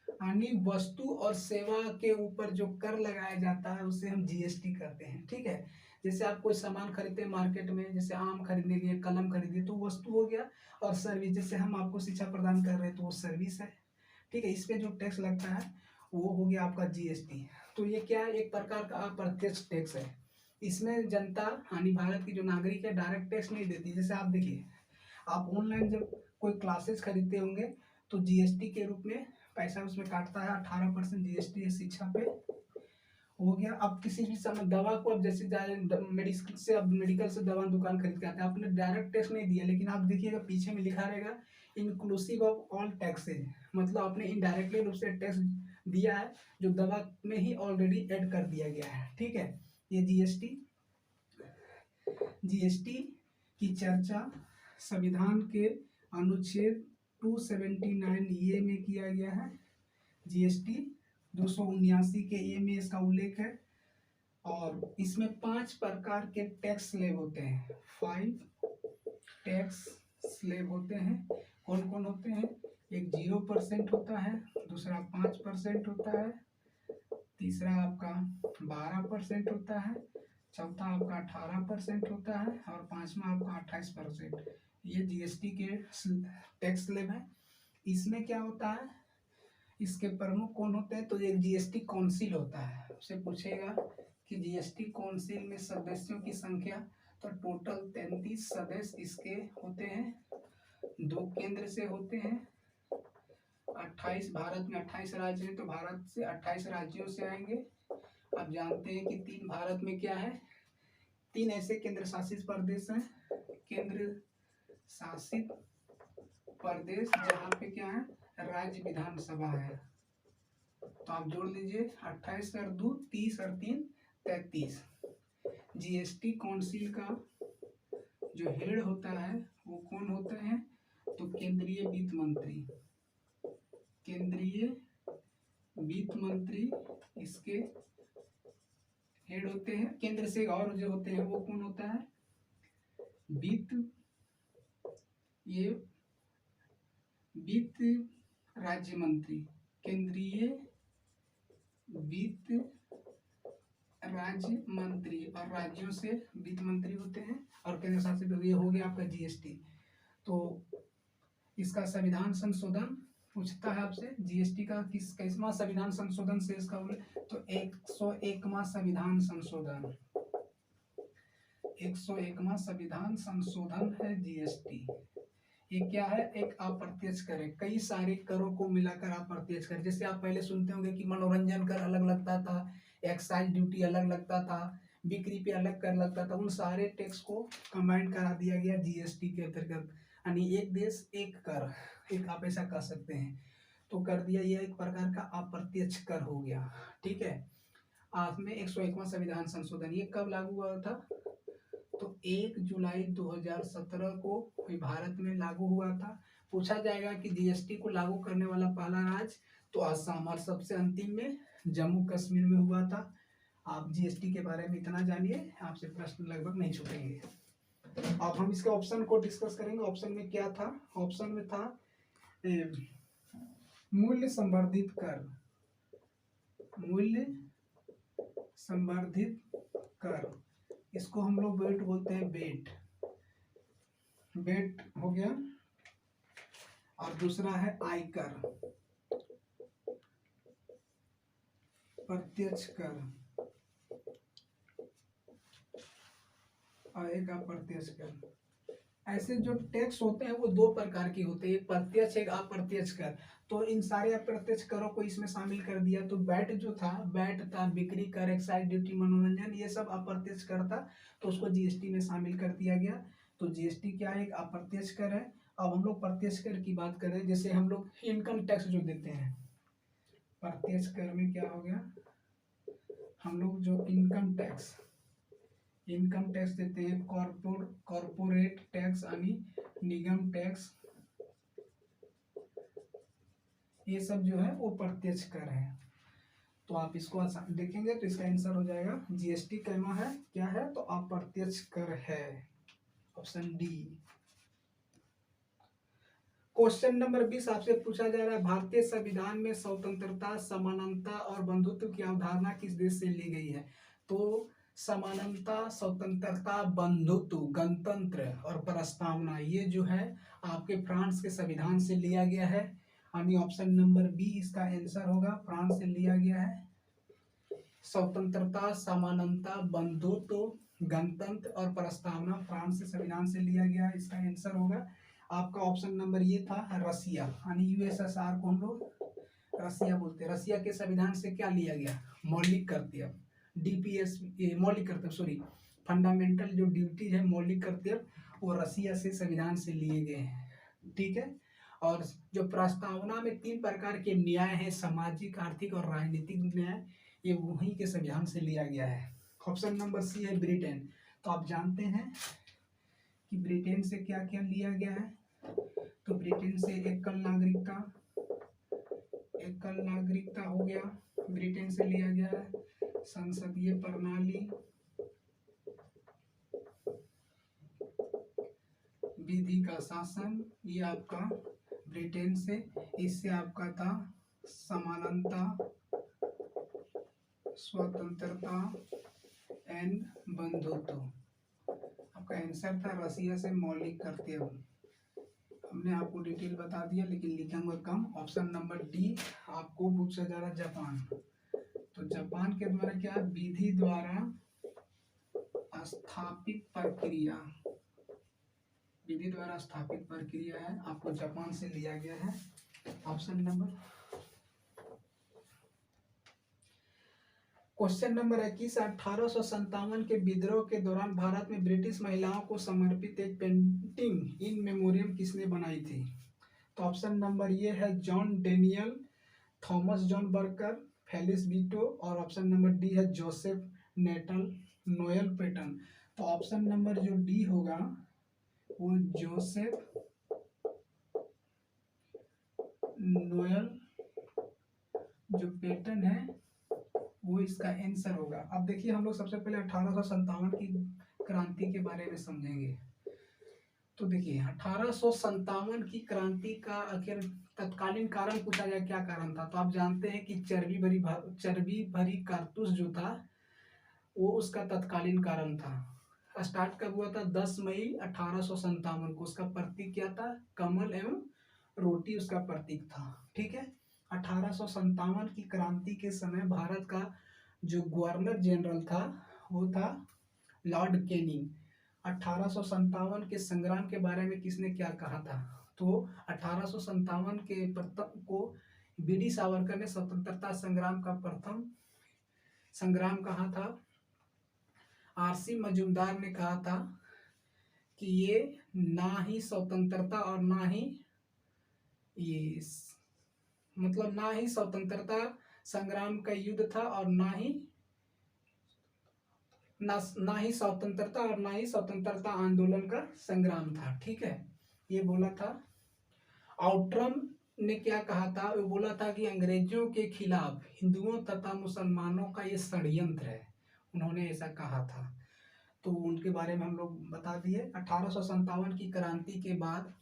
यानी वस्तु और सेवा के ऊपर जो कर लगाया जाता है उसे हम जीएसटी करते हैं। ठीक है, जैसे आप कोई सामान खरीदते हैं मार्केट में, जैसे आम खरीदने के लिए, कलम खरीदे तो वस्तु हो गया, और सर्विस जैसे हम आपको शिक्षा प्रदान कर रहे हैं तो वो सर्विस है। ठीक है, इस पे जो टैक्स लगता है वो हो गया आपका जीएसटी। तो ये क्या है? एक प्रकार का अप्रत्यक्ष टैक्स है। इसमें जनता यानी भारत की जो नागरिक है डायरेक्ट टैक्स नहीं देती। जैसे आप देखिए, आप ऑनलाइन जब कोई क्लासेस खरीदते होंगे तो जीएसटी के रूप में पैसा उसमें काटता है, 18% जीएसटी है शिक्षा पे, हो गया। अब किसी भी समय दवा को, अब जैसे मेडिकल से दवा दुकान खरीद के आते हैं, आपने डायरेक्ट टैक्स नहीं दिया, लेकिन आप देखिएगा पीछे में लिखा रहेगा इंक्लूसिव ऑफ ऑल टैक्सेज, मतलब आपने इनडायरेक्टली रूप से टैक्स दिया है जो दवा में ही ऑलरेडी ऐड कर दिया गया है। ठीक है, ये जीएसटी की चर्चा संविधान के अनुच्छेद 279 ए में किया गया है। जीएसटी 279 के ए में इसका उल्लेख है, और इसमें 5 प्रकार के टैक्स स्लैब होते हैं। 5 टैक्स स्लैब होते हैं। कौन कौन होते हैं? एक 0% होता है, दूसरा 5% होता है, तीसरा आपका 12% होता है, चौथा आपका 18% होता है, और पांचवा आपका 28%। ये जीएसटी के टैक्स स्लैब है। इसमें क्या होता है, इसके प्रमुख कौन होते हैं? तो एक जीएसटी काउंसिल होता है। उससे पूछेगा कि जीएसटी काउंसिल में सदस्यों की संख्या, तो टोटल 33 सदस्य इसके होते हैं। 2 केंद्र से होते हैं, 28, भारत में 28 राज्य हैं तो भारत से 28 राज्यों से आएंगे। आप जानते हैं कि 3 भारत में क्या है, 3 ऐसे केंद्र शासित प्रदेश हैं। केंद्र शासित प्रदेश जहाँ पे क्या है राज्य विधानसभा है। तो आप जोड़ लीजिए 28 और 2 30 और 3 33। जीएसटी काउंसिल का जो हेड होता है वो कौन होते हैं, तो केंद्रीय वित्त मंत्री। केंद्रीय वित्त मंत्री इसके हेड होते हैं। केंद्र से और जो होते हैं वो कौन होता है, वित्त, ये वित्त राज्य मंत्री। केंद्रीय वित्त राज्य मंत्री, और राज्यों से वित्त मंत्री होते हैं, और केंद्र शासित ये हो गया आपका जीएसटी। तो इसका संविधान संशोधन पूछता है आपसे, जीएसटी का किसवां संविधान संशोधन से इसका बोले तो 101वां संविधान संशोधन। 101वां संविधान संशोधन है जीएसटी। ये क्या है, एक अप्रत्यक्ष कर है, कई सारे करों को मिलाकर अप्रत्यक्ष कर। जैसे आप पहले सुनते होंगे कि मनोरंजन कर अलग लगता था, एक्साइज ड्यूटी अलग लगता था, बिक्री पे अलग कर लगता था, उन सारे टैक्स को कंबाइन करा दिया गया जीएसटी के अंतर्गत। यानी एक देश एक कर, एक आप ऐसा कह सकते हैं, तो कर दिया, यह एक प्रकार का अप्रत्यक्ष कर हो गया। ठीक है, आज में 101वां संविधान संशोधन ये कब लागू हुआ था, तो 1 जुलाई 2017 को भारत में लागू हुआ था। पूछा जाएगा कि जीएसटी को लागू करने वाला पहला राज्य, तो आसाम, और सबसे अंतिम में जम्मू कश्मीर में हुआ था। आप जीएसटी के बारे में इतना जानिए, आपसे प्रश्न लगभग नहीं छूटेंगे। अब हम इसके ऑप्शन को डिस्कस करेंगे। ऑप्शन में क्या था, ऑप्शन में था मूल्य संवर्धित कर। मूल्य संवर्धित कर, इसको हम लोग वेट बोलते हैं, वेट, वेट हो गया। और दूसरा है आयकर, प्रत्यक्ष कर, आएगा प्रत्यक्ष कर। ऐसे जो टैक्स होते हैं वो दो प्रकार के होते हैं, एक प्रत्यक्ष एक अप्रत्यक्ष कर। तो इन सारे अप्रत्यक्ष करों को इसमें शामिल कर दिया। तो बैट जो था, बैट था, बिक्री कर, एक्साइज ड्यूटी, मनोरंजन, ये सब अप्रत्यक्ष कर था, तो उसको जीएसटी में शामिल कर दिया गया। तो जीएसटी क्या है, एक अप्रत्यक्ष कर है। अब हम लोग प्रत्यक्ष कर की बात करें, जैसे हम लोग इनकम टैक्स जो देते हैं, प्रत्यक्ष कर में क्या हो गया, हम लोग जो इनकम टैक्स देते हैं, कॉर्पोरेट टैक्स यानी निगम टैक्स, ये सब जो है वो प्रत्यक्ष कर है। तो आप इसको देखेंगे तो इसका आंसर हो जाएगा जीएसटी कहना है क्या है, तो अप्रत्यक्ष कर है, ऑप्शन डी। क्वेश्चन नंबर 20 आपसे पूछा जा रहा है, भारतीय संविधान में स्वतंत्रता, समानता और बंधुत्व की अवधारणा किस देश से ली गई है। तो समानता, स्वतंत्रता, बंधुत्व, गणतंत्र और प्रस्तावना, ये जो है आपके फ्रांस के संविधान से लिया गया है। यानी ऑप्शन नंबर बी इसका आंसर होगा, फ्रांस से लिया गया है। स्वतंत्रता, समानता, बंधुत्व, गणतंत्र और प्रस्तावना फ्रांस से संविधान से लिया गया है, इसका आंसर होगा आपका ऑप्शन नंबर ये था रसिया। यानी यूएसएसआर को हम लोग रसिया बोलते हैं। रसिया के संविधान से क्या लिया गया, मौलिक कर्तव्य, डीपीएस, मौलिक कर्तव्य सॉरी, फंडामेंटल जो ड्यूटीज है, मौलिक कर्तव्य, वो रसिया से संविधान से लिए गए हैं। ठीक है, और जो प्रस्तावना में 3 प्रकार के न्याय है, सामाजिक, आर्थिक और राजनीतिक न्याय, ये वहीं के संविधान से लिया गया है। ऑप्शन नंबर सी है ब्रिटेन। तो आप जानते हैं कि ब्रिटेन से क्या क्या लिया गया है, तो ब्रिटेन से एकल नागरिकता हो गया, ब्रिटेन से लिया गया है। संसदीय प्रणाली, विधि का शासन, ये आपका ब्रिटेन से, इससे आपका था समानता, स्वतंत्रता एंड बंधुत्व। आपका आंसर था रसिया से मौलिक कर्तव्य। हमने आपको डिटेल बता दिया लेकिन लिखेंगे कम। ऑप्शन नंबर डी आपको पूछा जा रहा है जापान। तो जापान के द्वारा क्या, विधि द्वारा स्थापित प्रक्रिया, विधि द्वारा स्थापित प्रक्रिया है, आपको जापान से लिया गया है। ऑप्शन नंबर क्वेश्चन नंबर 21, 1857 के विद्रोह के दौरान भारत में ब्रिटिश महिलाओं को समर्पित एक पेंटिंग इन मेमोरियम किसने बनाई थी? तो ऑप्शन नंबर ये है जॉन डेनियल, थॉमस जॉन बर्कर, फेलिस बीटो, और ऑप्शन नंबर डी है जोसेफ नेटल नोएल पेटन। तो ऑप्शन नंबर जो डी होगा वो जोसेफ नोएल जो पेटन है वो इसका आंसर होगा। अब देखिए हम लोग सबसे पहले 1857 की क्रांति के बारे में समझेंगे। तो देखिए 1857 की क्रांति का आखिर तत्कालीन कारण पूछा जाए क्या कारण था, तो आप जानते हैं कि चर्बी भरी कारतूस जो था वो उसका तत्कालीन कारण था। स्टार्ट कब हुआ था? 10 मई 1857 को। उसका प्रतीक क्या था? कमल एवं रोटी उसका प्रतीक था। ठीक है। 1857 की क्रांति के समय भारत का जो गवर्नर जनरल था वो था लॉर्ड कैनिंग। 1857 के संग्राम के बारे में किसने क्या कहा था? तो 1857 के प्रथम को बीडी सावरकर ने स्वतंत्रता संग्राम का प्रथम संग्राम कहा था। आरसी मजूमदार ने कहा था कि ये ना ही स्वतंत्रता और ना ही ये मतलब ना ही स्वतंत्रता संग्राम का युद्ध था और ना ही स्वतंत्रता और ना ही स्वतंत्रता आंदोलन का संग्राम था। ठीक है, ये बोला था। आउट्रम ने क्या कहा था? वो बोला था कि अंग्रेजों के खिलाफ हिंदुओं तथा मुसलमानों का ये षड्यंत्र है, उन्होंने ऐसा कहा था। तो उनके बारे में हम लोग बता दिए। 1857 की क्रांति के बाद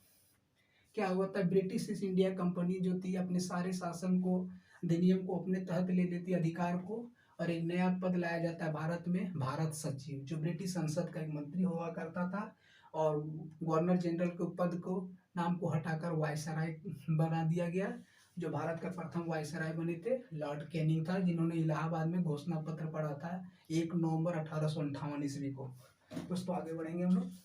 क्या हुआ था? ब्रिटिश ईस्ट इंडिया कंपनी जो थी अपने सारे शासन को अधिनियम को अपने तहत ले लेती, अधिकार को, और एक नया पद लाया जाता है भारत में, भारत सचिव, जो ब्रिटिश संसद का एक मंत्री हुआ करता था। और गवर्नर जनरल के पद को नाम को हटाकर वायसराय बना दिया गया। जो भारत का प्रथम वायसराय बने थे लॉर्ड कैनिंग था, जिन्होंने इलाहाबाद में घोषणा पत्र पढ़ा था 1 नवंबर 1858 ईस्वी को। दोस्तों आगे बढ़ेंगे हम लोग।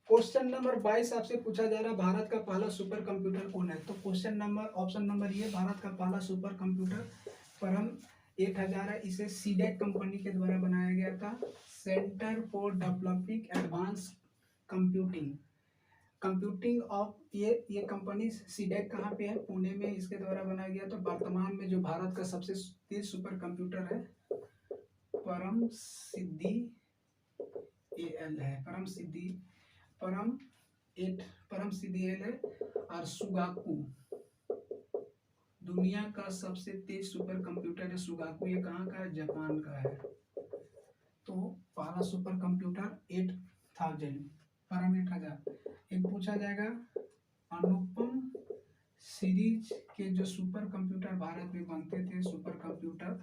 क्वेश्चन नंबर 22 आपसे पूछा जा रहा है भारत का पहला सुपर कंप्यूटर कौन है? तो क्वेश्चन नंबर ऑप्शन नंबर ये, भारत का पहला सुपर कंप्यूटर परम 8000 है। इसे सीडेक कंपनी के द्वारा बनाया गया था। Centre for developing advance computing computing of ये कंपनी सीडेक कहाँ पे है? पुणे में इसके द्वारा बनाया गया। तो वर्तमान में जो भारत का सबसे तेज सुपर कंप्यूटर है परम सिद्धि एल है। परम सिद्धि एल है। और सुगाकू दुनिया का सबसे तेज सुपर कंप्यूटर है सुगाकू। ये कहाँ का है? जापान का है। तो पहला सुपर कंप्यूटर 8000 परम 8000। एक पूछा जाएगा अनुपम सीरीज के जो सुपर कंप्यूटर भारत में बनते थे सुपर कंप्यूटर,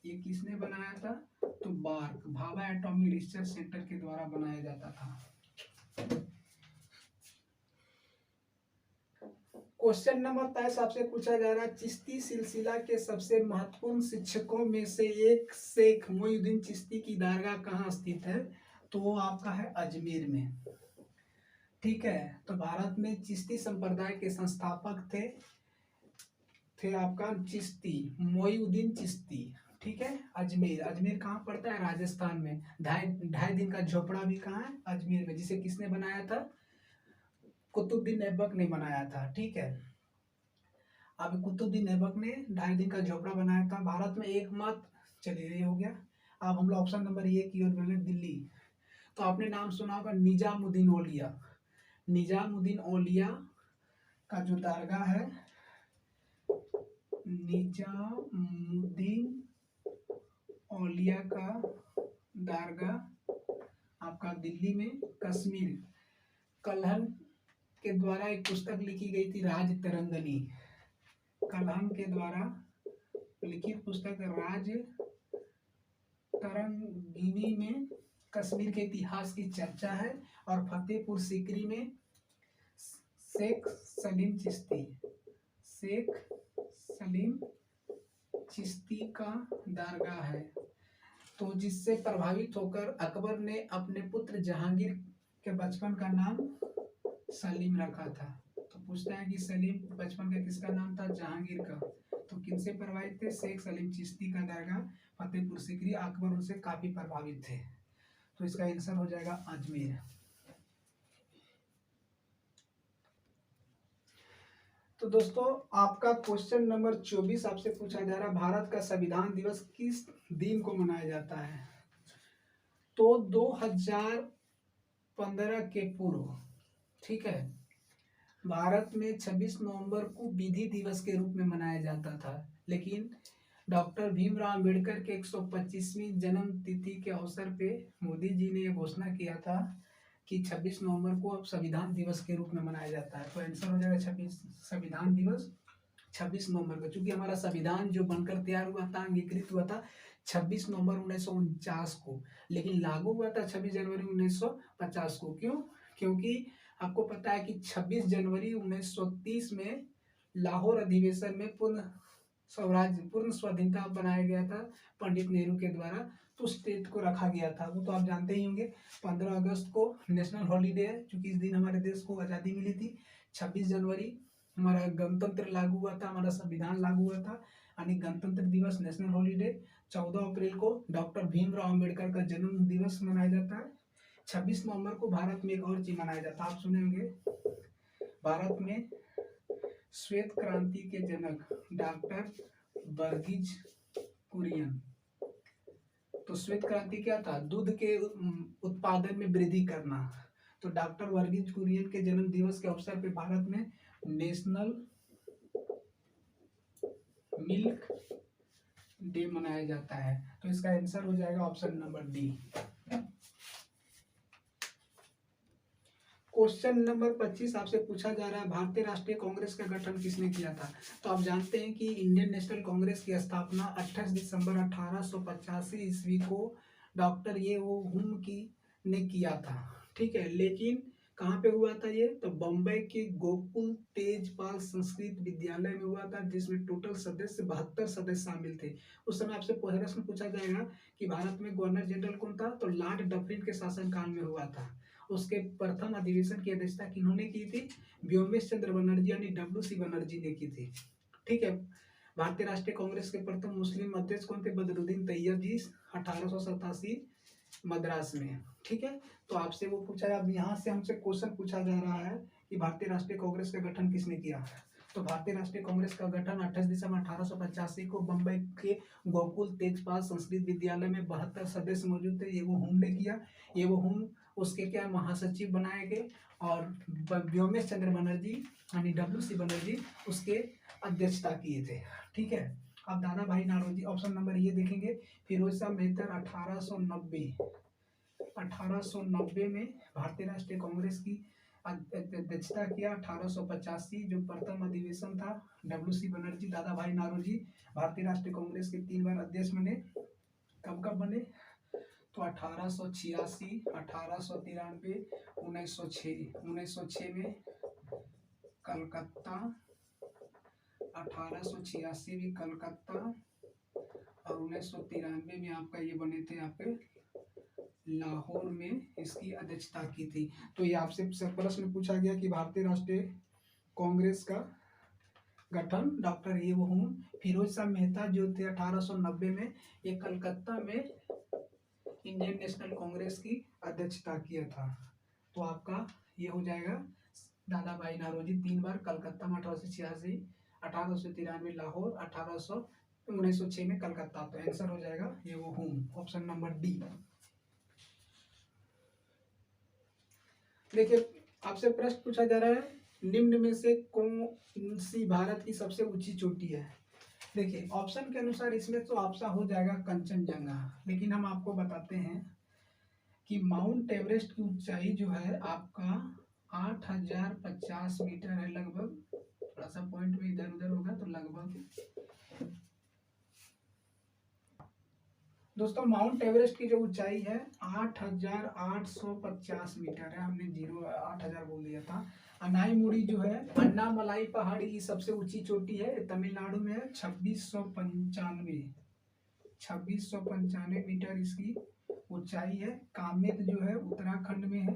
ये किसने बनाया था? तो BARC Bhabha Atomic Research Centre के द्वारा बनाया जाता था। क्वेश्चन नंबर 23 आपसे पूछा जा रहा है चिश्ती सिलसिला के सबसे महत्वपूर्ण शिक्षकों में से एक शेख मोइनुद्दीन चिश्ती की दरगाह कहाँ स्थित है? तो वो आपका है अजमेर में। ठीक है। तो भारत में चिश्ती संप्रदाय के संस्थापक थे आपका चिश्ती मोइनुद्दीन चिश्ती। ठीक है। अजमेर कहाँ पड़ता है? राजस्थान में। ढाई दिन का झोपड़ा भी कहाँ है? अजमेर में, जिसे किसने बनाया था? कुतुबुद्दीन ऐबक ने बनाया था। ठीक है। अब कुतुबुद्दीन ऐबक ने 2.5 दिन का झोपड़ा बनाया था। भारत में एकमात्र, चलिए ये हो गया। अब हम लोग ऑप्शन नंबर ए की ओर बढ़े, दिल्ली। तो आपने नाम सुना होगा निजामुद्दीन औलिया। निजामुद्दीन औलिया का जो दरगाह है, निजामुद्दीन औलिया का दरगाह आपका दिल्ली में, कश्मीर। कल्हण के द्वारा एक पुस्तक लिखी गई थी राज तरंगनी। कल्हण के द्वारा लिखित पुस्तक राज तरंगिनी में कश्मीर के इतिहास की चर्चा है। और फतेहपुर सीकरी में शेख सलीम चिश्ती का दरगाह है। तो जिससे प्रभावित होकर अकबर ने अपने पुत्र जहांगीर के बचपन का नाम सलीम रखा था। तो पूछता है कि सलीम बचपन का किसका नाम था? जहांगीर का। तो किनसे प्रभावित थे? शेख सलीम चिश्ती का दरगाह फतेहपुर सीकरी, अकबर उनसे काफी प्रभावित थे। तो इसका आंसर हो जाएगा अजमेर। तो दोस्तों आपका क्वेश्चन नंबर 24 आपसे पूछा जा रहा है, भारत का संविधान दिवस किस दिन को मनाया जाता है? तो 2015 के पूर्व, ठीक है, भारत में 26 नवंबर को विधि दिवस के रूप में मनाया जाता था, लेकिन डॉक्टर भीमराव अम्बेडकर के 125वीं जन्म तिथि के अवसर पे मोदी जी ने यह घोषणा किया था कि 26 नवंबर को अब संविधान दिवस के रूप में मनाया जाता है। तो आंसर हो जाएगा 26 संविधान दिवस 26 नवंबर को, क्योंकि हमारा संविधान जो बनकर तैयार हुआ था, अंगीकृत हुआ था 26 नवंबर 1949 को, लेकिन लागू हुआ था 26 जनवरी 1950 को। क्यों? क्योंकि आपको पता है कि 26 जनवरी 1930 में लाहौर अधिवेशन में पूर्ण स्वाधीनता बनाया गया था पंडित नेहरू के द्वारा, तो उस डेट को रखा गया था। वो तो आप जानते ही होंगे। 15 अगस्त को नेशनल हॉलीडे है, क्योंकि इस दिन हमारे देश को आज़ादी मिली थी। 26 जनवरी हमारा गणतंत्र लागू हुआ था, हमारा संविधान लागू हुआ था, यानी गणतंत्र दिवस नेशनल हॉलीडे। 14 अप्रैल को डॉक्टर भीमराव अम्बेडकर का जन्म दिवस मनाया जाता है। 26 नवंबर को भारत में एक और चीज मनाया जाता है, आप सुने होंगे, भारत में श्वेत क्रांति के जनक डॉक्टर वर्गीज कुरियन। तो श्वेत क्रांति क्या था? दूध के उत्पादन में वृद्धि करना। तो डॉक्टर वर्गीज कुरियन के जन्म दिवस के अवसर पर भारत में नेशनल मिल्क डे मनाया जाता है। तो इसका आंसर हो जाएगा option number D. Question number 25 आपसे पूछा जा रहा है, भारतीय राष्ट्रीय कांग्रेस का गठन किसने किया था? तो आप जानते हैं कि इंडियन नेशनल कांग्रेस की स्थापना 28 दिसंबर 1885 ईस्वी को डॉक्टर ये वो हुम की ने किया था, ठीक है। लेकिन कहाँ पे हुआ था ये? तो बम्बई के गोकुल तेजपाल संस्कृत विद्यालय में हुआ था, जिसमें टोटल सदस्य 72 सदस्य शामिल थे। उस समय आपसे प्रश्न पूछा जाएगा कि भारत में गवर्नर जनरल कौन था? तो लॉर्ड डफरिन के शासनकाल में हुआ था। उसके प्रथम अधिवेशन की अध्यक्षता किन्होंने की थी? व्योमेश चंद्र बनर्जी यानी डब्ल्यू.सी. बनर्जी ने की थी, ठीक है। भारतीय राष्ट्रीय कांग्रेस के प्रथम मुस्लिम अध्यक्ष कौन थे? बदरुद्दीन तैयबजी, 1887 मद्रास में, ठीक है। तो आपसे वो पूछा है, अब यहाँ से हमसे क्वेश्चन पूछा जा रहा है कि भारतीय राष्ट्रीय कांग्रेस का गठन किसने किया? तो भारतीय राष्ट्रीय कांग्रेस का गठन 28 दिसंबर 1885 को बम्बई के गोकुल तेजपाल संस्कृत विद्यालय में 72 सदस्य मौजूद थे, ये वो हुम ने किया। ये वो हुम उसके क्या महासचिव बनाए गए, और व्योमेश चंद्र बनर्जी यानी डब्ल्यू.सी. बनर्जी उसके अध्यक्षता किए थे, ठीक है। अब दादा भाई नौरोजी, ऑप्शन नंबर ये देखेंगे, फिरोज शाह मेहतर 1890 में भारतीय राष्ट्रीय कांग्रेस की अध्यक्षता किया। 1885 जो प्रथम अधिवेशन था, डब्ल्यू.सी. बनर्जी, दादा भाई नौरोजी भारतीय राष्ट्रीय कांग्रेस के 3 बार अध्यक्ष बने। कब कब बने? तो 1886, 1893, 1906। 1906 में कलकत्ता, 1886 में कलकत्ता, और 1993 में आपका ये बने थे आपके लाहौर में, इसकी अध्यक्षता की थी। तो ये आपसे प्रश्न पूछा गया कि भारतीय राष्ट्रीय कांग्रेस का गठन डॉक्टर ये वो हूँ फिरोज शाह मेहता जो थे 1890 में, ये कलकत्ता में इंडियन नेशनल कांग्रेस की अध्यक्षता किया था। तो आपका ये हो जाएगा दादा भाई नौरोजी 3 बार, कलकत्ता में 1886, 1893 लाहौर, 1906 में कलकत्ता। तो आंसर हो जाएगा ये वो हूँ, ऑप्शन नंबर डी। देखिए आपसे प्रश्न पूछा जा रहा है, निम्न में से कौन सी भारत की सबसे ऊंची चोटी है? देखिए ऑप्शन के अनुसार इसमें तो आपका हो जाएगा कंचनजंगा, लेकिन हम आपको बताते हैं कि माउंट एवरेस्ट की ऊंचाई जो है आपका 8050 मीटर है लगभग, थोड़ा सा पॉइंट में इधर उधर होगा तो लगभग। दोस्तों माउंट एवरेस्ट की जो ऊंचाई है 8850 मीटर है, हमने 8000 बोल दिया था। अनाईमुड़ी जो है अन्नामलाई पहाड़ी की सबसे ऊंची चोटी है, तमिलनाडु में है, 2695 मीटर इसकी ऊंचाई है। कामेत जो है उत्तराखंड में है,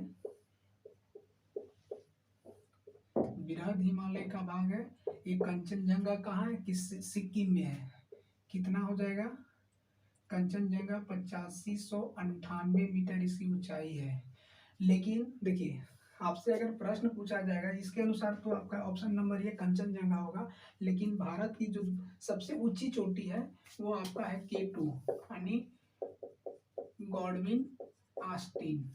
बृहद हिमालय का भाग है, ये कंचनजंगा कहाँ है, किस सिक्किम में है। कितना हो जाएगा, कंचनजंगा 8598 मीटर इसकी ऊंचाई है। लेकिन देखिए आपसे अगर प्रश्न पूछा जाएगा इसके अनुसार तो आपका ऑप्शन नंबर ये कंचनजंगा होगा, लेकिन भारत की जो सबसे ऊंची चोटी है वो आपका है K2 यानी गॉडविन आस्टीन,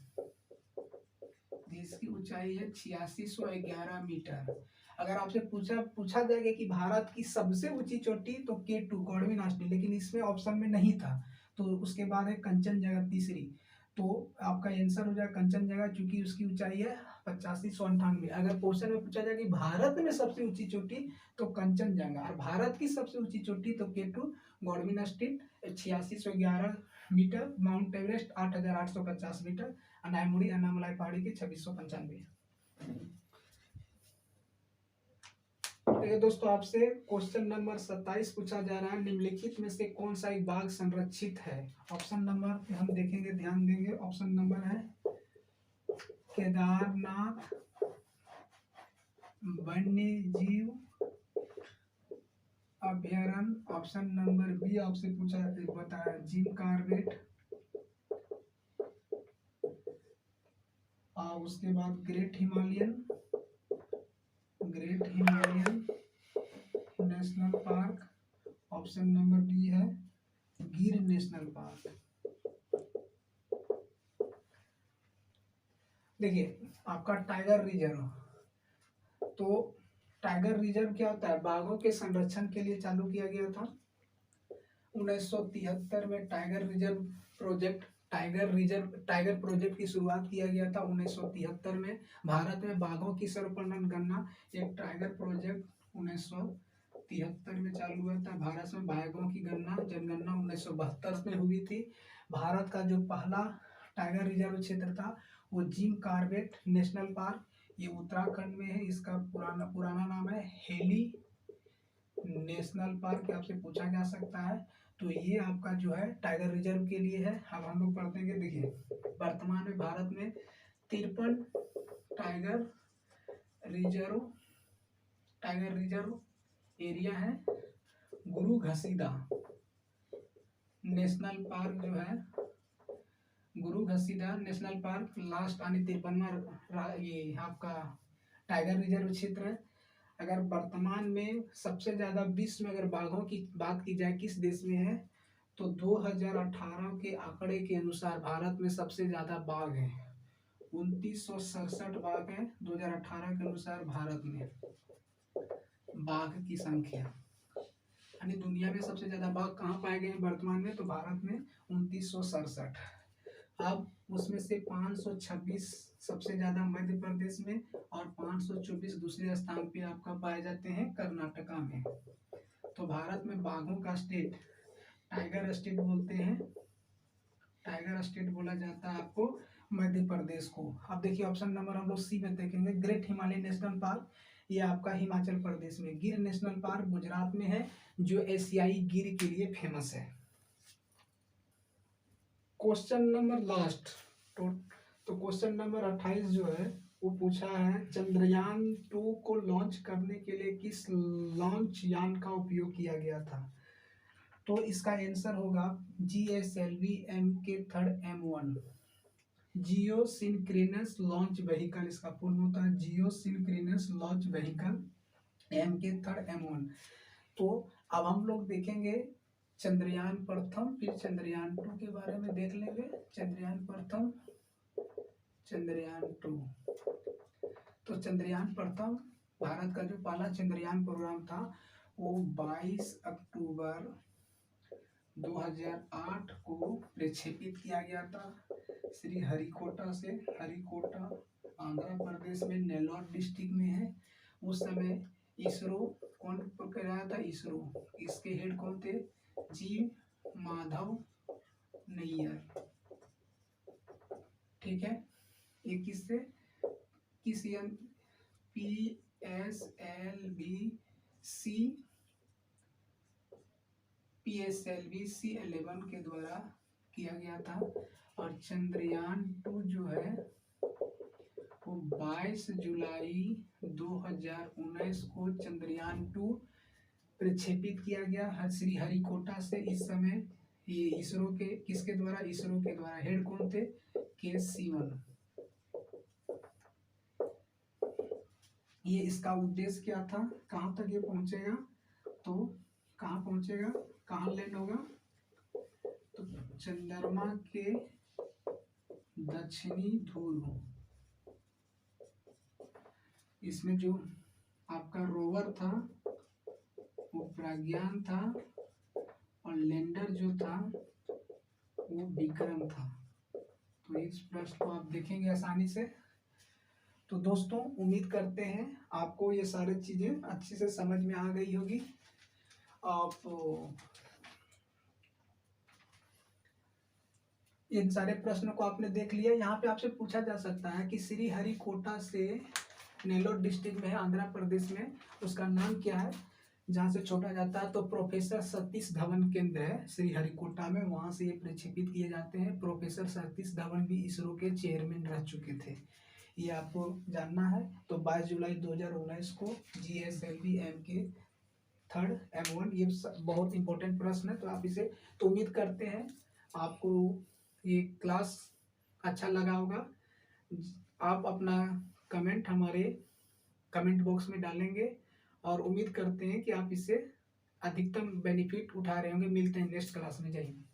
जिसकी ऊंचाई है 8611 मीटर। अगर आपसे पूछा जाएगा कि भारत की सबसे ऊंची चोटी तो K2 गॉडविन आस्टीन, लेकिन इसमें ऑप्शन में नहीं था, तो उसके बाद है कंचनजंगा तीसरी, तो आपका आंसर हो जाएगा कंचनजंगा, क्योंकि उसकी ऊंचाई है 8598। अगर क्वेश्चन में पूछा जाए कि भारत में सबसे ऊंची चोटी तो कंचनजंगा, और भारत की सबसे ऊंची चोटी तो K2 Godwin Austen 8611 metre, Mount Everest 8850 metre, Anamudi Anamalai पहाड़ी की 2695। देखिए दोस्तों आपसे क्वेश्चन नंबर 27 पूछा जा रहा है, निम्नलिखित में से कौन सा एक बाघ संरक्षित है। ऑप्शन नंबर हम देखेंगे, ध्यान देंगे। ऑप्शन नंबर है केदारनाथ वन्य जीव अभयारण्य। ऑप्शन नंबर बी आपसे पूछा बताया जिम कॉर्बेट, और उसके बाद great Himalayan national park. Option number D है गिर नेशनल पार्क। देखिए आपका टाइगर रिजर्व, तो टाइगर रिजर्व क्या होता है, बाघों के संरक्षण के लिए चालू किया गया था 1973 में। टाइगर प्रोजेक्ट की शुरुआत किया गया था 1973 में। भारत में बाघों की सर्वप्रथम गणना एक टाइगर प्रोजेक्ट 1973 में चालू हुआ था। भारत में बाघों की जनगणना 1972 में हुई थी। भारत का जो पहला टाइगर रिजर्व क्षेत्र था वो जिम कॉर्बेट नेशनल पार्क, ये उत्तराखंड में है। इसका पुराना नाम है हेली नेशनल पार्क, आपसे पूछा जा सकता है। तो ये आपका जो है टाइगर रिजर्व के लिए है। अब हम लोग पढ़ते हैं, देखिए वर्तमान में भारत में 53 टाइगर रिजर्व एरिया है। गुरु घसीदा नेशनल पार्क जो है, गुरु घसीदा नेशनल पार्क लास्ट यानी 53वां ये आपका टाइगर रिजर्व क्षेत्र है। अगर वर्तमान में सबसे ज्यादा विश्व में अगर बाघों की बात की जाए किस देश में है, तो 2018 के आंकड़े के अनुसार भारत में सबसे ज्यादा बाघ है, 2967 बाघ है 2018 के अनुसार भारत में बाघ की संख्या। यानी दुनिया में सबसे ज्यादा बाघ कहाँ पाए गए हैं वर्तमान में, तो भारत में 2967। अब उसमें से 526 सबसे ज्यादा मध्य प्रदेश में और 524 दूसरे स्थान पे आपका पाए जाते हैं कर्नाटका में। तो भारत में बाघों का स्टेट टाइगर स्टेट बोलते हैं, टाइगर स्टेट बोला जाता है आपको मध्य प्रदेश को। अब देखिए ऑप्शन नंबर हम लोग सी में देखेंगे, ग्रेट हिमालय नेशनल पार्क, ये आपका हिमाचल प्रदेश में। गिर नेशनल पार्क गुजरात में है, जो एशियाई गिर के लिए फेमस है। क्वेश्चन नंबर लास्ट, तो क्वेश्चन नंबर 28 जो है वो पूछा है चंद्रयान 2 को लॉन्च करने के लिए किस लॉन्च यान का उपयोग किया गया था। तो इसका आंसर होगा GSLV MK3M1, जियो सिंक्रोनस लॉन्च व्हीकल, इसका फुल होता है जियो सिंक्रोनस लॉन्च व्हीकल MK3M1। तो अब हम लोग देखेंगे चंद्रयान प्रथम फिर चंद्रयान 2 के बारे में देख लेंगे। चंद्रयान प्रथम चंद्रयान 2, तो चंद्रयान प्रथम भारत का जो पहला चंद्रयान प्रोग्राम था वो 22 अक्टूबर 2008 को प्रक्षेपित किया गया था श्री हरिकोटा आंध्र प्रदेश में नेल्लोर डिस्ट्रिक्ट में है। उस समय इसरो कौन कर रहा था, इसरो, इसके हेड कौन थे, जी माधव नैयर, ठीक है। ये किससे किस PSLV C11 के द्वारा किया गया था। और चंद्रयान 2 जो है तो 22 जुलाई 2019 को चंद्रयान-2 प्रक्षेपित किया गया श्रीहरिकोटा से। इस समय ये इसरो के किसके द्वारा, इसरो के द्वारा। हेड कौन थे, के सिवन। ये इसका उद्देश्य क्या था, कहाँ तक ये पहुंचेगा, तो कहाँ पहुंचेगा, कहाँ लैंड होगा, तो चंद्रमा के दक्षिणी ध्रुव। इसमें जो आपका रोवर था वो प्रज्ञान था और लैंडर जो था वो विक्रम था। तो इस प्रश्न को आप देखेंगे आसानी से। तो दोस्तों उम्मीद करते हैं आपको ये सारी चीजें अच्छे से समझ में आ गई होगी। आप इन सारे प्रश्नों को आपने देख लिया। यहाँ पे आपसे पूछा जा सकता है कि श्रीहरिकोटा से नेल्लोर डिस्ट्रिक्ट में है, आंध्र प्रदेश में, उसका नाम क्या है जहाँ से छोड़ा जाता है, तो प्रोफेसर सतीश धवन केंद्र है श्रीहरिकोटा में, वहाँ से ये प्रक्षेपित किए जाते हैं। प्रोफेसर सतीश धवन भी इसरो के चेयरमैन रह चुके थे, ये आपको जानना है। तो 22 जुलाई 2019 को GSLV M के 3rd M1, ये बहुत इंपॉर्टेंट प्रश्न है, तो आप इसे, तो उम्मीद करते हैं आपको ये क्लास अच्छा लगा होगा। आप अपना कमेंट हमारे कमेंट बॉक्स में डालेंगे और उम्मीद करते हैं कि आप इससे अधिकतम बेनिफिट उठा रहे होंगे। मिलते हैं नेक्स्ट क्लास में। जय हिंद।